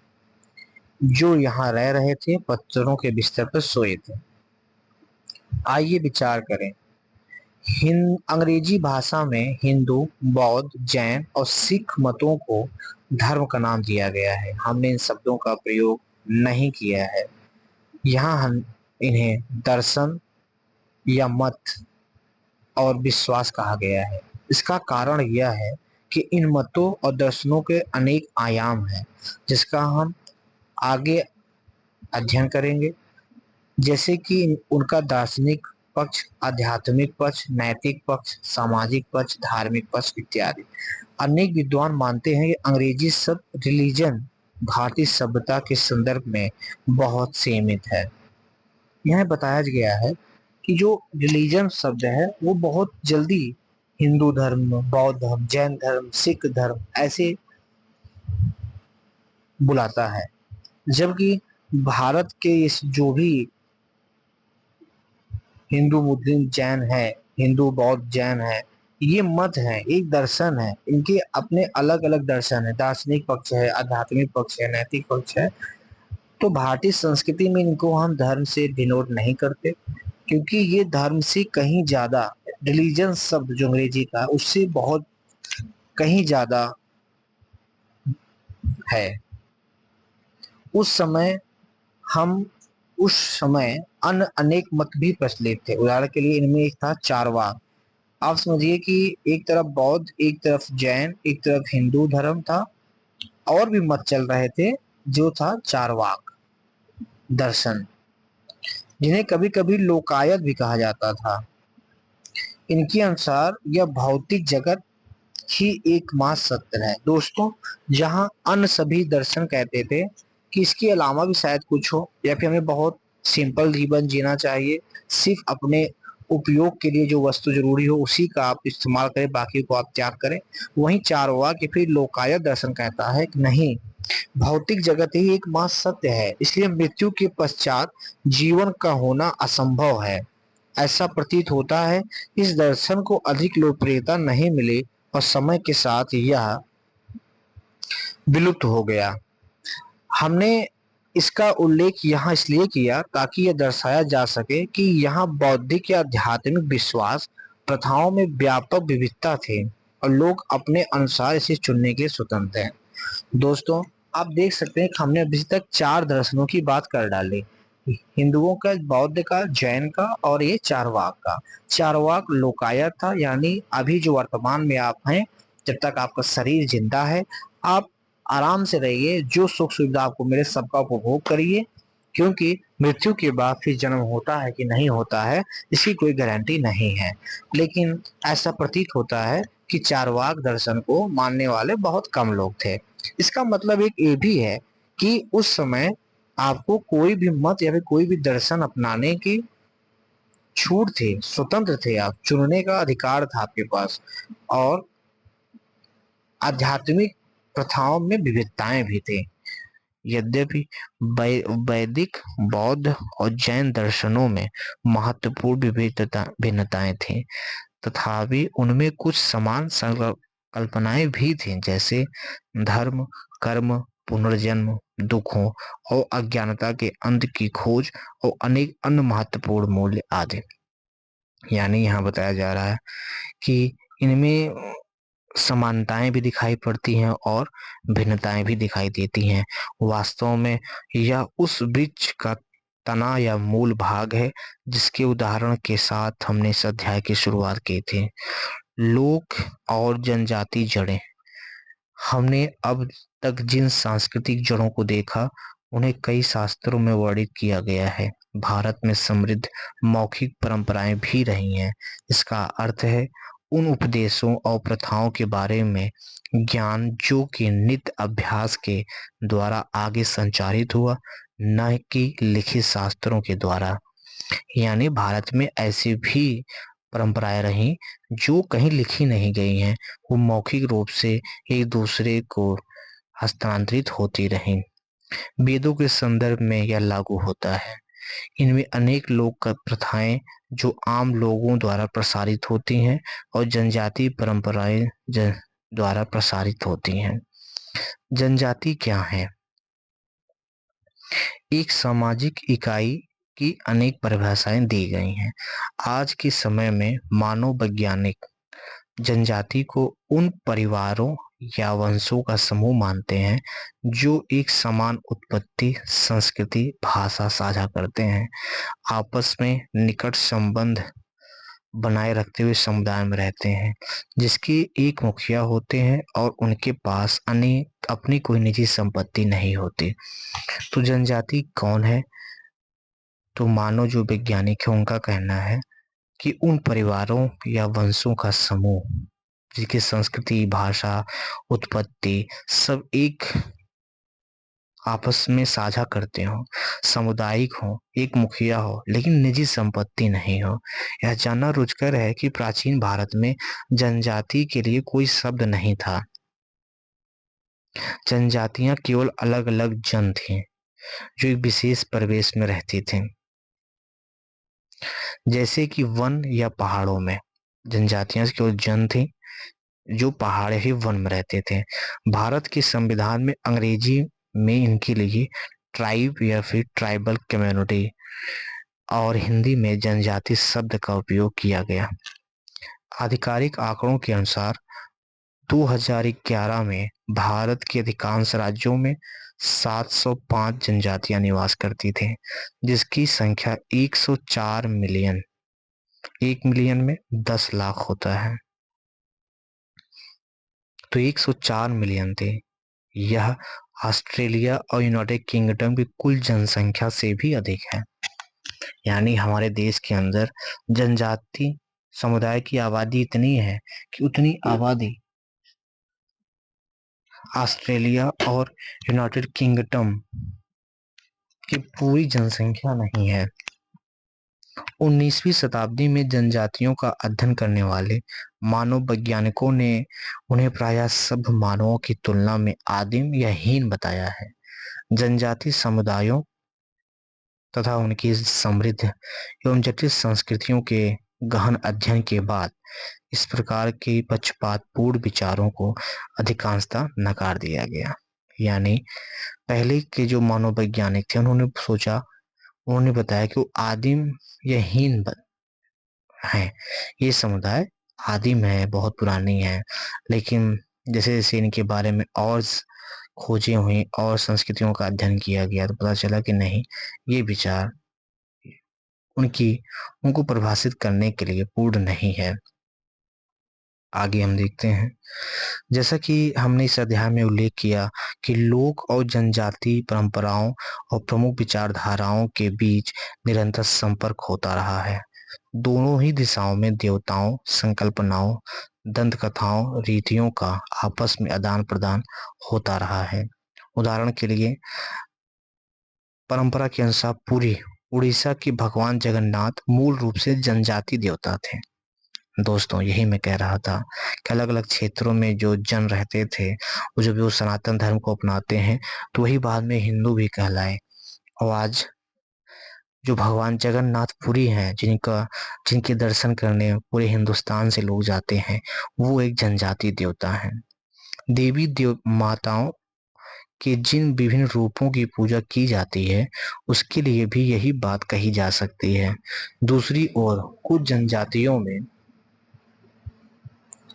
जो यहाँ रह रहे थे, पत्थरों के बिस्तर पर सोए थे। आइए विचार करें। अंग्रेजी भाषा में हिंदू, बौद्ध, जैन और सिख मतों को धर्म का नाम दिया गया है। हमने इन शब्दों का प्रयोग नहीं किया है। यहाँ हम इन्हें दर्शन या मत और विश्वास कहा गया है। इसका कारण यह है कि इन मतों और दर्शनों के अनेक आयाम हैं, जिसका हम आगे अध्ययन करेंगे, जैसे कि उनका दार्शनिक पक्ष, आध्यात्मिक पक्ष, नैतिक पक्ष, सामाजिक पक्ष, धार्मिक पक्ष इत्यादि। अनेक विद्वान मानते हैं कि अंग्रेजी शब्द रिलीजन भारतीय सभ्यता के संदर्भ में बहुत सीमित है। यह बताया गया है कि जो रिलीजन शब्द है वो बहुत जल्दी हिंदू धर्म, बौद्ध धर्म, जैन धर्म, सिख धर्म ऐसे बुलाता है। जबकि भारत के इस जो भी हिंदू, मुस्लिम, जैन है, हिंदू, बौद्ध, जैन है, ये मत है, एक दर्शन है। इनके अपने अलग अलग दर्शन है, दार्शनिक पक्ष है, आध्यात्मिक पक्ष है, नैतिक पक्ष है। तो भारतीय संस्कृति में इनको हम धर्म से डिनोट नहीं करते, क्योंकि ये धर्म से कहीं ज्यादा, रिलीजन शब्द जो अंग्रेजी का उससे बहुत कहीं ज्यादा है। उस समय हम उस समय अन्य अनेक मत भी प्रचलित थे। उदाहरण के लिए इनमें एक था चारवाक। आप समझिए कि एक तरफ बौद्ध, एक तरफ जैन, एक तरफ हिंदू धर्म था, और भी मत चल रहे थे, जो था चारवाक दर्शन, जिन्हें कभी कभी लोकायत भी कहा जाता था। इनके अनुसार यह भौतिक जगत ही एकमात्र सत्य है। दोस्तों, जहां अन्य सभी दर्शन कहते थे कि इसके अलावा भी शायद कुछ हो, या फिर हमें बहुत सिंपल जीवन जीना चाहिए, सिर्फ अपने उपयोग के लिए जो वस्तु जरूरी हो उसी का आप इस्तेमाल करें, बाकी को आप त्याग करें, वहीं चारवाक या फिर लोकायत दर्शन कहता है कि नहीं, भौतिक जगत ही एकमात्र सत्य है, इसलिए मृत्यु के पश्चात जीवन का होना असंभव है। ऐसा प्रतीत होता है इस दर्शन को अधिक लोकप्रियता नहीं मिली और समय के साथ यह विलुप्त हो गया। हमने इसका उल्लेख यहाँ इसलिए किया ताकि यह दर्शाया जा सके कि यहाँ बौद्धिक या आध्यात्मिक विश्वास प्रथाओं में व्यापक विविधता थी और लोग अपने अनुसार इसे चुनने के लिए स्वतंत्र हैं। दोस्तों, आप देख सकते हैं कि हमने अभी तक 4 दर्शनों की बात कर डाली, हिंदुओं का, बौद्ध का, जैन का और ये चारवाक का। चारवाक लोकायत था, यानी अभी जो वर्तमान में आप हैं, जब तक आपका शरीर जिंदा है, आप आराम से रहिए, जो सुख सुविधा आपको मिले सबका उपभोग करिए, क्योंकि मृत्यु के बाद फिर जन्म होता है कि नहीं होता है इसकी कोई गारंटी नहीं है। लेकिन ऐसा प्रतीत होता है कि चारवाक दर्शन को मानने वाले बहुत कम लोग थे। इसका मतलब एक ये भी है कि उस समय आपको कोई भी मत या फिर कोई भी दर्शन अपनाने की छूट थी, स्वतंत्र थे, आप चुनने का अधिकार था आपके पास। और आध्यात्मिक प्रथाओं में विविधताएं भी थी। यद्यपि वैदिक, बौद्ध और जैन दर्शनों में महत्वपूर्ण भिन्नताएं थी, तथापि उनमें कुछ समान कल्पनाएं भी थीं, जैसे धर्म, कर्म, पुनर्जन्म, दुखों और अज्ञानता के अंत की खोज और अनेक अन्य महत्वपूर्ण मूल्य आदि। यानी यहाँ बताया जा रहा है कि इनमें समानताएं भी दिखाई पड़ती हैं और भिन्नताएं भी दिखाई देती हैं। वास्तव में यह उस वृक्ष का तना या मूल भाग है जिसके उदाहरण के साथ हमने इस अध्याय की शुरुआत की थी। लोक और जनजाति जड़ें। हमने अब तक जिन सांस्कृतिक जड़ों को देखा उन्हें कई शास्त्रों में वर्णित किया गया है। भारत में समृद्ध मौखिक परंपराएं भी रही हैं। इसका अर्थ है उन उपदेशों और प्रथाओं के बारे में ज्ञान जो कि नित्य अभ्यास के द्वारा आगे संचारित हुआ, न कि लिखित शास्त्रों के द्वारा। यानी भारत में ऐसी भी परंपराएं रही जो कहीं लिखी नहीं गई हैं, वो मौखिक रूप से एक दूसरे को हस्तांतरित होती रहीं। वेदों के संदर्भ में यह लागू होता है। इनमें अनेक लोक प्रथाएं जो आम लोगों द्वारा प्रसारित होती हैं और जनजातीय परंपराएं द्वारा प्रसारित होती हैं। जनजाति क्या है? एक सामाजिक इकाई की अनेक परिभाषाएं दी गई हैं। आज के समय में मानव वैज्ञानिक जनजाति को उन परिवारों या वंशों का समूह मानते हैं जो एक समान उत्पत्ति, संस्कृति, भाषा साझा करते हैं, आपस में निकट संबंध बनाए रखते हुए समुदाय में रहते हैं, जिसके एक मुखिया होते हैं और उनके पास अपनी कोई निजी संपत्ति नहीं होती। तो जनजाति कौन है? तो मानव जो वैज्ञानिक है उनका कहना है कि उन परिवारों या वंशों का समूह जिनकी संस्कृति, भाषा, उत्पत्ति सब एक आपस में साझा करते हो, सामुदायिक हो, एक मुखिया हो, लेकिन निजी संपत्ति नहीं हो। यह जानना रुचिकर है कि प्राचीन भारत में जनजाति के लिए कोई शब्द नहीं था। जनजातियां केवल अलग अलग जन थीं जो एक विशेष परिवेश में रहती थीं, जैसे कि वन या पहाड़ों में। जनजातियां केवल जन थीं जो पहाड़ ही वन में रहते थे। भारत के संविधान में अंग्रेजी में इनके लिए ट्राइब या फिर ट्राइबल कम्युनिटी और हिंदी में जनजाति शब्द का उपयोग किया गया। आधिकारिक आंकड़ों के अनुसार 2011 में भारत के अधिकांश राज्यों में 705 जनजातियां निवास करती थीं, जिसकी संख्या 104 मिलियन, 1 मिलियन में 10 लाख होता है, तो 104 मिलियन थे। यह ऑस्ट्रेलिया और यूनाइटेड किंगडम की कुल जनसंख्या से भी अधिक है। यानी हमारे देश के अंदर जनजाति समुदाय की आबादी इतनी है कि उतनी आबादी ऑस्ट्रेलिया और यूनाइटेड किंगडम की पूरी जनसंख्या नहीं है। 19वीं शताब्दी में जनजातियों का अध्ययन करने वाले मानव वैज्ञानिकों ने उन्हें प्रायः सभ्य मानवों की तुलना में आदिम या हीन बताया है। जनजाति समुदायों तथा उनकी समृद्ध एवं जटिल संस्कृतियों के गहन अध्ययन के बाद इस प्रकार के पक्षपातपूर्ण विचारों को अधिकांशतः नकार दिया गया। यानी पहले के जो मानव वैज्ञानिक थे उन्होंने बताया कि वो आदिम या हीन है, ये समुदाय आदिम है, बहुत पुरानी है। लेकिन जैसे जैसे इनके बारे में और खोजें हुई और संस्कृतियों का अध्ययन किया गया तो पता चला कि नहीं, ये विचार उनको परिभाषित करने के लिए पूर्ण नहीं है। आगे हम देखते हैं, जैसा कि हमने इस अध्याय में उल्लेख किया कि लोक और जनजाति परंपराओं और प्रमुख विचारधाराओं के बीच निरंतर संपर्क होता रहा है। दोनों ही दिशाओं में देवताओं, संकल्पनाओं, दंत कथाओं, रीतियों का आपस में आदान प्रदान होता रहा है। उदाहरण के लिए परंपरा के अनुसार पुरी उड़ीसा के भगवान जगन्नाथ मूल रूप से जनजाति देवता थे। दोस्तों, यही मैं कह रहा था कि अलग अलग क्षेत्रों में जो जन रहते थे वो जब वो सनातन धर्म को अपनाते हैं तो वही बाद में हिंदू भी कहलाए। और आज जो भगवान जगन्नाथ पुरी हैं, जिनके दर्शन करने पूरे हिंदुस्तान से लोग जाते हैं, वो एक जनजाति देवता हैं। देवी माताओं के जिन विभिन्न रूपों की पूजा की जाती है उसके लिए भी यही बात कही जा सकती है। दूसरी ओर कुछ जनजातियों में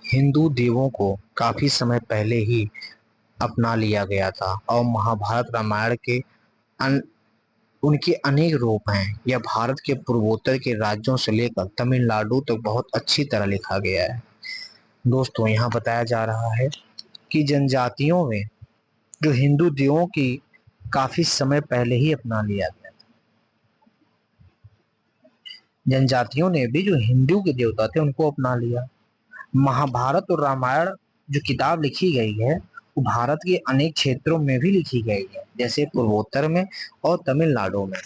हिंदू देवों को काफी समय पहले ही अपना लिया गया था और महाभारत रामायण के उनके अनेक रूप हैं। यह भारत के पूर्वोत्तर के राज्यों से लेकर तमिलनाडु तक बहुत अच्छी तरह लिखा गया है। दोस्तों, यहाँ बताया जा रहा है कि जनजातियों में जो हिंदू देवों की काफी समय पहले ही अपना लिया गया था। जनजातियों ने भी जो हिंदू के देवता थे उनको अपना लिया। महाभारत और रामायण जो किताब लिखी गई है वो भारत के अनेक क्षेत्रों में भी लिखी गई है, जैसे पूर्वोत्तर में और तमिलनाडु में।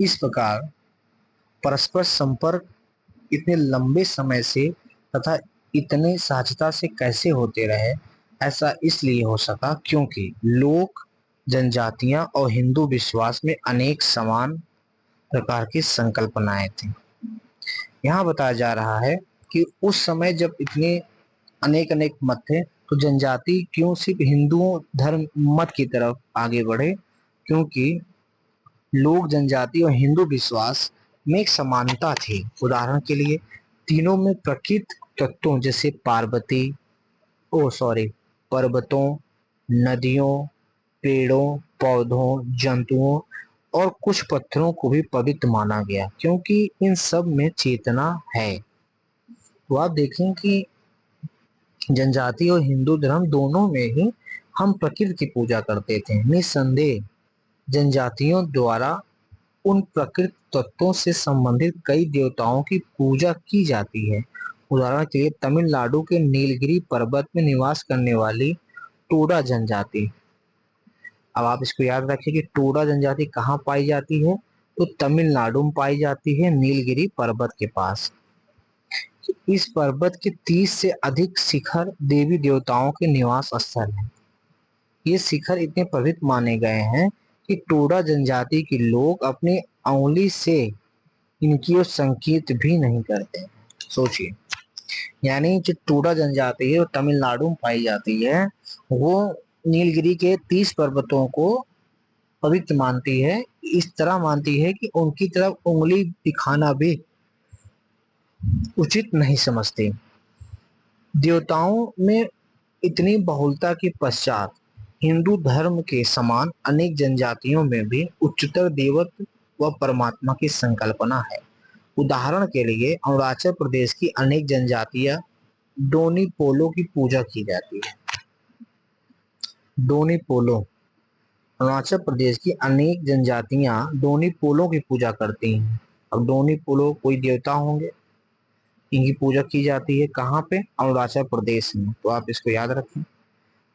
इस प्रकार परस्पर संपर्क इतने लंबे समय से तथा इतने सहजता से कैसे होते रहे, ऐसा इसलिए हो सका क्योंकि लोग, जनजातियां और हिंदू विश्वास में अनेक समान प्रकार की संकल्पनाएं थी। यहाँ बताया जा रहा है कि उस समय जब इतने अनेक अनेक मत थे तो जनजाति क्यों सिर्फ हिंदुओं धर्म मत की तरफ आगे बढ़े, क्योंकि लोग, जनजाति और हिंदू विश्वास में एक समानता थी। उदाहरण के लिए तीनों में प्रकृति तत्वों जैसे पर्वतों, नदियों, पेड़ों, पौधों, जंतुओं और कुछ पत्थरों को भी पवित्र माना गया, क्योंकि इन सब में चेतना है। तो आप देखें कि जनजाति और हिंदू धर्म दोनों में ही हम प्रकृति की पूजा करते थे। निस्संदेह जनजातियों द्वारा उन प्रकृति तत्वों से संबंधित कई देवताओं की पूजा की जाती है। उदाहरण के लिए तमिलनाडु के नीलगिरी पर्वत में निवास करने वाली टोडा जनजाति। अब आप इसको याद रखिए कि टोडा जनजाति कहाँ पाई जाती है, तो तमिलनाडु में पाई जाती है, नीलगिरी पर्वत के पास। इस पर्वत के 30 से अधिक शिखर देवी देवताओं के निवास स्थल हैं। ये शिखर इतने पवित्र माने गए हैं कि टोडा जनजाति के लोग अपनी उंगली से इनकी ओर संकेत भी नहीं करते। सोचिए, यानी जो टोडा जनजाति है वो तमिलनाडु में पाई जाती है, वो नीलगिरी के 30 पर्वतों को पवित्र मानती है, इस तरह मानती है कि उनकी तरफ उंगली दिखाना भी उचित नहीं समझते। देवताओं में इतनी बहुलता के पश्चात हिंदू धर्म के समान अनेक जनजातियों में भी उच्चतर देवत्व व परमात्मा की संकल्पना है। उदाहरण के लिए अरुणाचल प्रदेश की अनेक जनजातियां डोनी पोलो की पूजा की जाती है। डोनी पोलो, अरुणाचल प्रदेश की अनेक जनजातियां डोनी पोलो की पूजा करती हैं। अब डोनी पोलो कोई देवता होंगे, इनकी पूजा की जाती है कहाँ पे, अरुणाचल प्रदेश में। तो आप इसको याद रखें।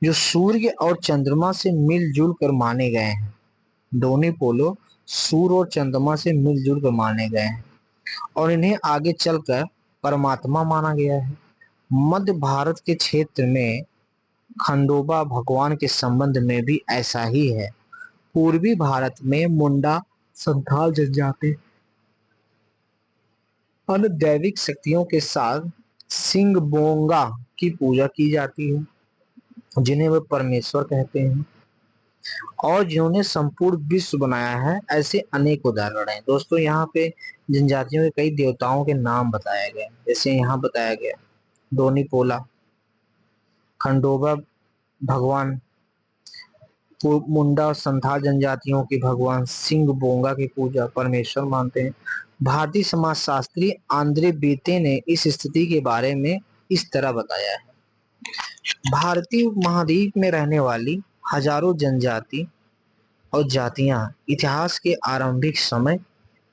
जो सूर्य और चंद्रमा से मिलजुल कर माने गए हैं, डोनी पोलो सूर्य और चंद्रमा से मिलजुल कर माने गए हैं और इन्हें आगे चलकर परमात्मा माना गया है। मध्य भारत के क्षेत्र में खंडोबा भगवान के संबंध में भी ऐसा ही है। पूर्वी भारत में मुंडा संथाल जनजाति अन्य दैविक शक्तियों के साथ सिंगबोंगा की पूजा की जाती है, जिन्हें वे परमेश्वर कहते हैं और जिन्होंने संपूर्ण विश्व बनाया है। ऐसे अनेक उदाहरण हैं। दोस्तों, यहाँ पे जनजातियों के कई देवताओं के नाम बताए गए, जैसे यहाँ बताया गया डोनी पोला, खंडोबा भगवान, मुंडा और संथाल जनजातियों के भगवान सिंह बोंगा की पूजा परमेश्वर मानते हैं। भारतीय समाजशास्त्री आंद्रे बेते ने इस स्थिति के बारे में इस तरह बताया है। भारतीय उपमहाद्वीप में रहने वाली हजारों जनजाति और जातियां इतिहास के आरंभिक समय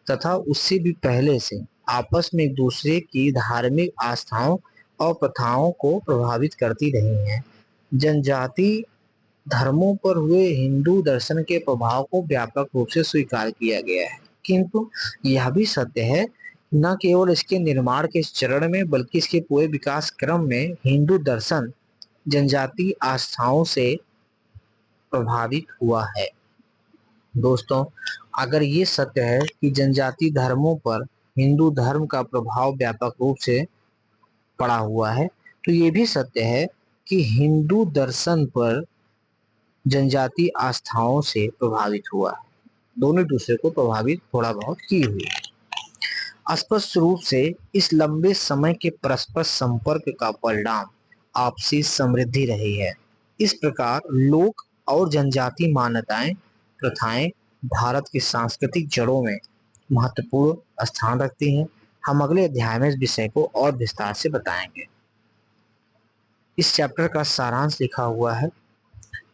तथा उससे भी पहले से आपस में एक दूसरे की धार्मिक आस्थाओं और प्रथाओं को प्रभावित करती रही हैं। जनजाति धर्मों पर हुए हिंदू दर्शन के प्रभाव को व्यापक रूप से स्वीकार किया गया है, किंतु यह भी सत्य है न केवल इसके निर्माण के चरण में बल्कि इसके पूरे विकास क्रम में हिंदू दर्शन जनजाति आस्थाओं से प्रभावित हुआ है। दोस्तों, अगर ये सत्य है कि जनजाति धर्मों पर हिंदू धर्म का प्रभाव व्यापक रूप से पड़ा हुआ है, तो ये भी सत्य है कि हिंदू दर्शन पर जनजाति आस्थाओं से प्रभावित हुआ है। दोनों दूसरे को प्रभावित थोड़ा बहुत की हुई है। स्पष्ट रूप से इस लंबे समय के परस्पर संपर्क का परिणाम आपसी समृद्धि रही है। इस प्रकार लोक और जनजाति मान्यताएं, प्रथाएं भारत की सांस्कृतिक जड़ों में महत्वपूर्ण स्थान रखती हैं। हम अगले अध्याय में इस विषय को और विस्तार से बताएंगे। इस चैप्टर का सारांश लिखा हुआ है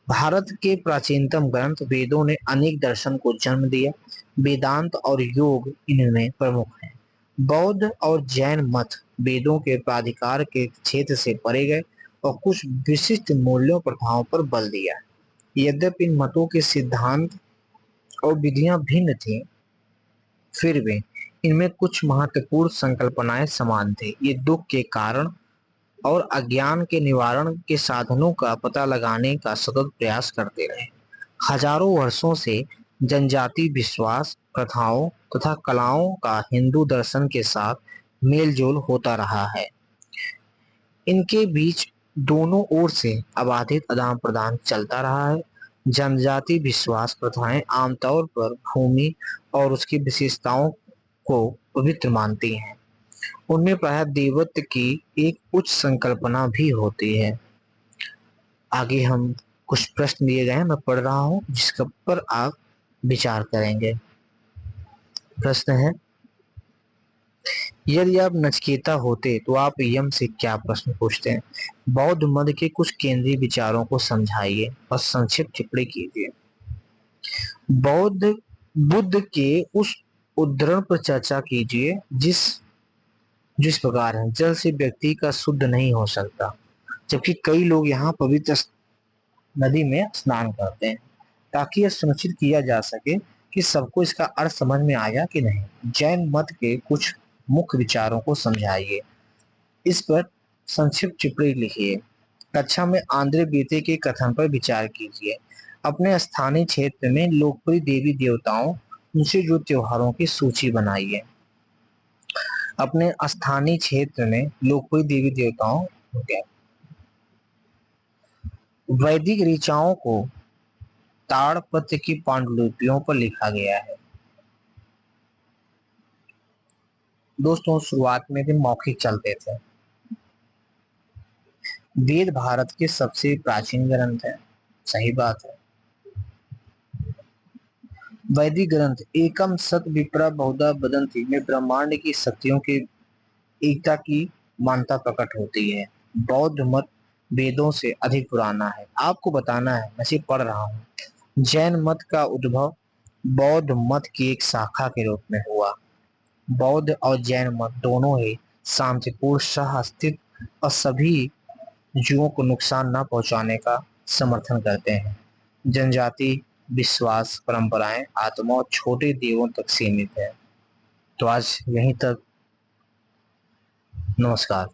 भारत के प्राचीनतम ग्रंथ वेदों ने अनेक दर्शन को जन्म दिया। वेदांत और योग इनमें प्रमुख हैं। बौद्ध और जैन मत वेदों के प्राधिकार के क्षेत्र से परे गए और कुछ विशिष्ट मूल्यों प्रथाओं पर बल दिया। यद्यपि इन मतों के सिद्धांत और विधियां भिन्न थीं, फिर भी इनमें कुछ महत्वपूर्ण संकल्पनाएं समान थी। ये दुख के कारण और अज्ञान के निवारण के साधनों का पता लगाने का सतत प्रयास करते रहे। हजारों वर्षों से जनजाति विश्वास, प्रथाओं तथा कलाओं का हिंदू दर्शन के साथ मेलजोल होता रहा है। इनके बीच दोनों ओर से अबाधित आदान प्रदान चलता रहा है। जनजाति विश्वास प्रथाएं आमतौर पर भूमि और उसकी विशेषताओं को पवित्र मानती हैं। उनमें प्रायः देवत्व की एक उच्च संकल्पना भी होती है। आगे हम कुछ प्रश्न दिए गए हैं, मैं पढ़ रहा हूं जिसके पर आप विचार करेंगे। प्रश्न है, यदि आप नचिकेता होते तो आप यम से क्या प्रश्न पूछते हैं? बौद्ध मत के कुछ केंद्रीय विचारों को समझाइए और संक्षिप्त टिप्पणी कीजिए। बौद्ध बुद्ध के उस उद्धरण पर चर्चा कीजिए जिस प्रकार है, जल से व्यक्ति का शुद्ध नहीं हो सकता, जबकि कई लोग यहाँ पवित्र नदी में स्नान करते हैं, ताकि यह सुनिश्चित किया जा सके कि सबको इसका अर्थ समझ में आया कि नहीं। जैन मत के कुछ मुख्य विचारों को समझाइए, इस पर संक्षिप्त टिप्पणी लिखिए। कक्षा में आंद्रे बीते के कथन पर विचार कीजिए। अपने स्थानीय क्षेत्र में लोकप्रिय देवी देवताओं उनसे जुड़े त्योहारों की सूची बनाइए। अपने स्थानीय क्षेत्र में लोकप्रिय देवी देवताओं, वैदिक ऋचाओं को ताड़पत्र की पांडुलिपियों पर लिखा गया है। दोस्तों, शुरुआत में भी मौखिक चलते थे। वेद भारत के सबसे प्राचीन ग्रंथ है, सही बात है। वैदिक ग्रंथ एकम सत विप्रा बहुधा वदंती में ब्रह्मांड की शक्तियों की एकता की मान्यता प्रकट होती है। बौद्ध मत वेदों से अधिक पुराना है। आपको बताना है, मैं सिर्फ पढ़ रहा हूँ। जैन मत का उद्भव बौद्ध मत की एक शाखा के रूप में हुआ। बौद्ध और जैन मत दोनों ही शांतिपूर्ण सह अस्तित्व और सभी जीवों को नुकसान न पहुंचाने का समर्थन करते हैं। जनजाति विश्वास परंपराएं आत्मा और छोटे देवों तक सीमित है। तो आज यहीं तक। नमस्कार।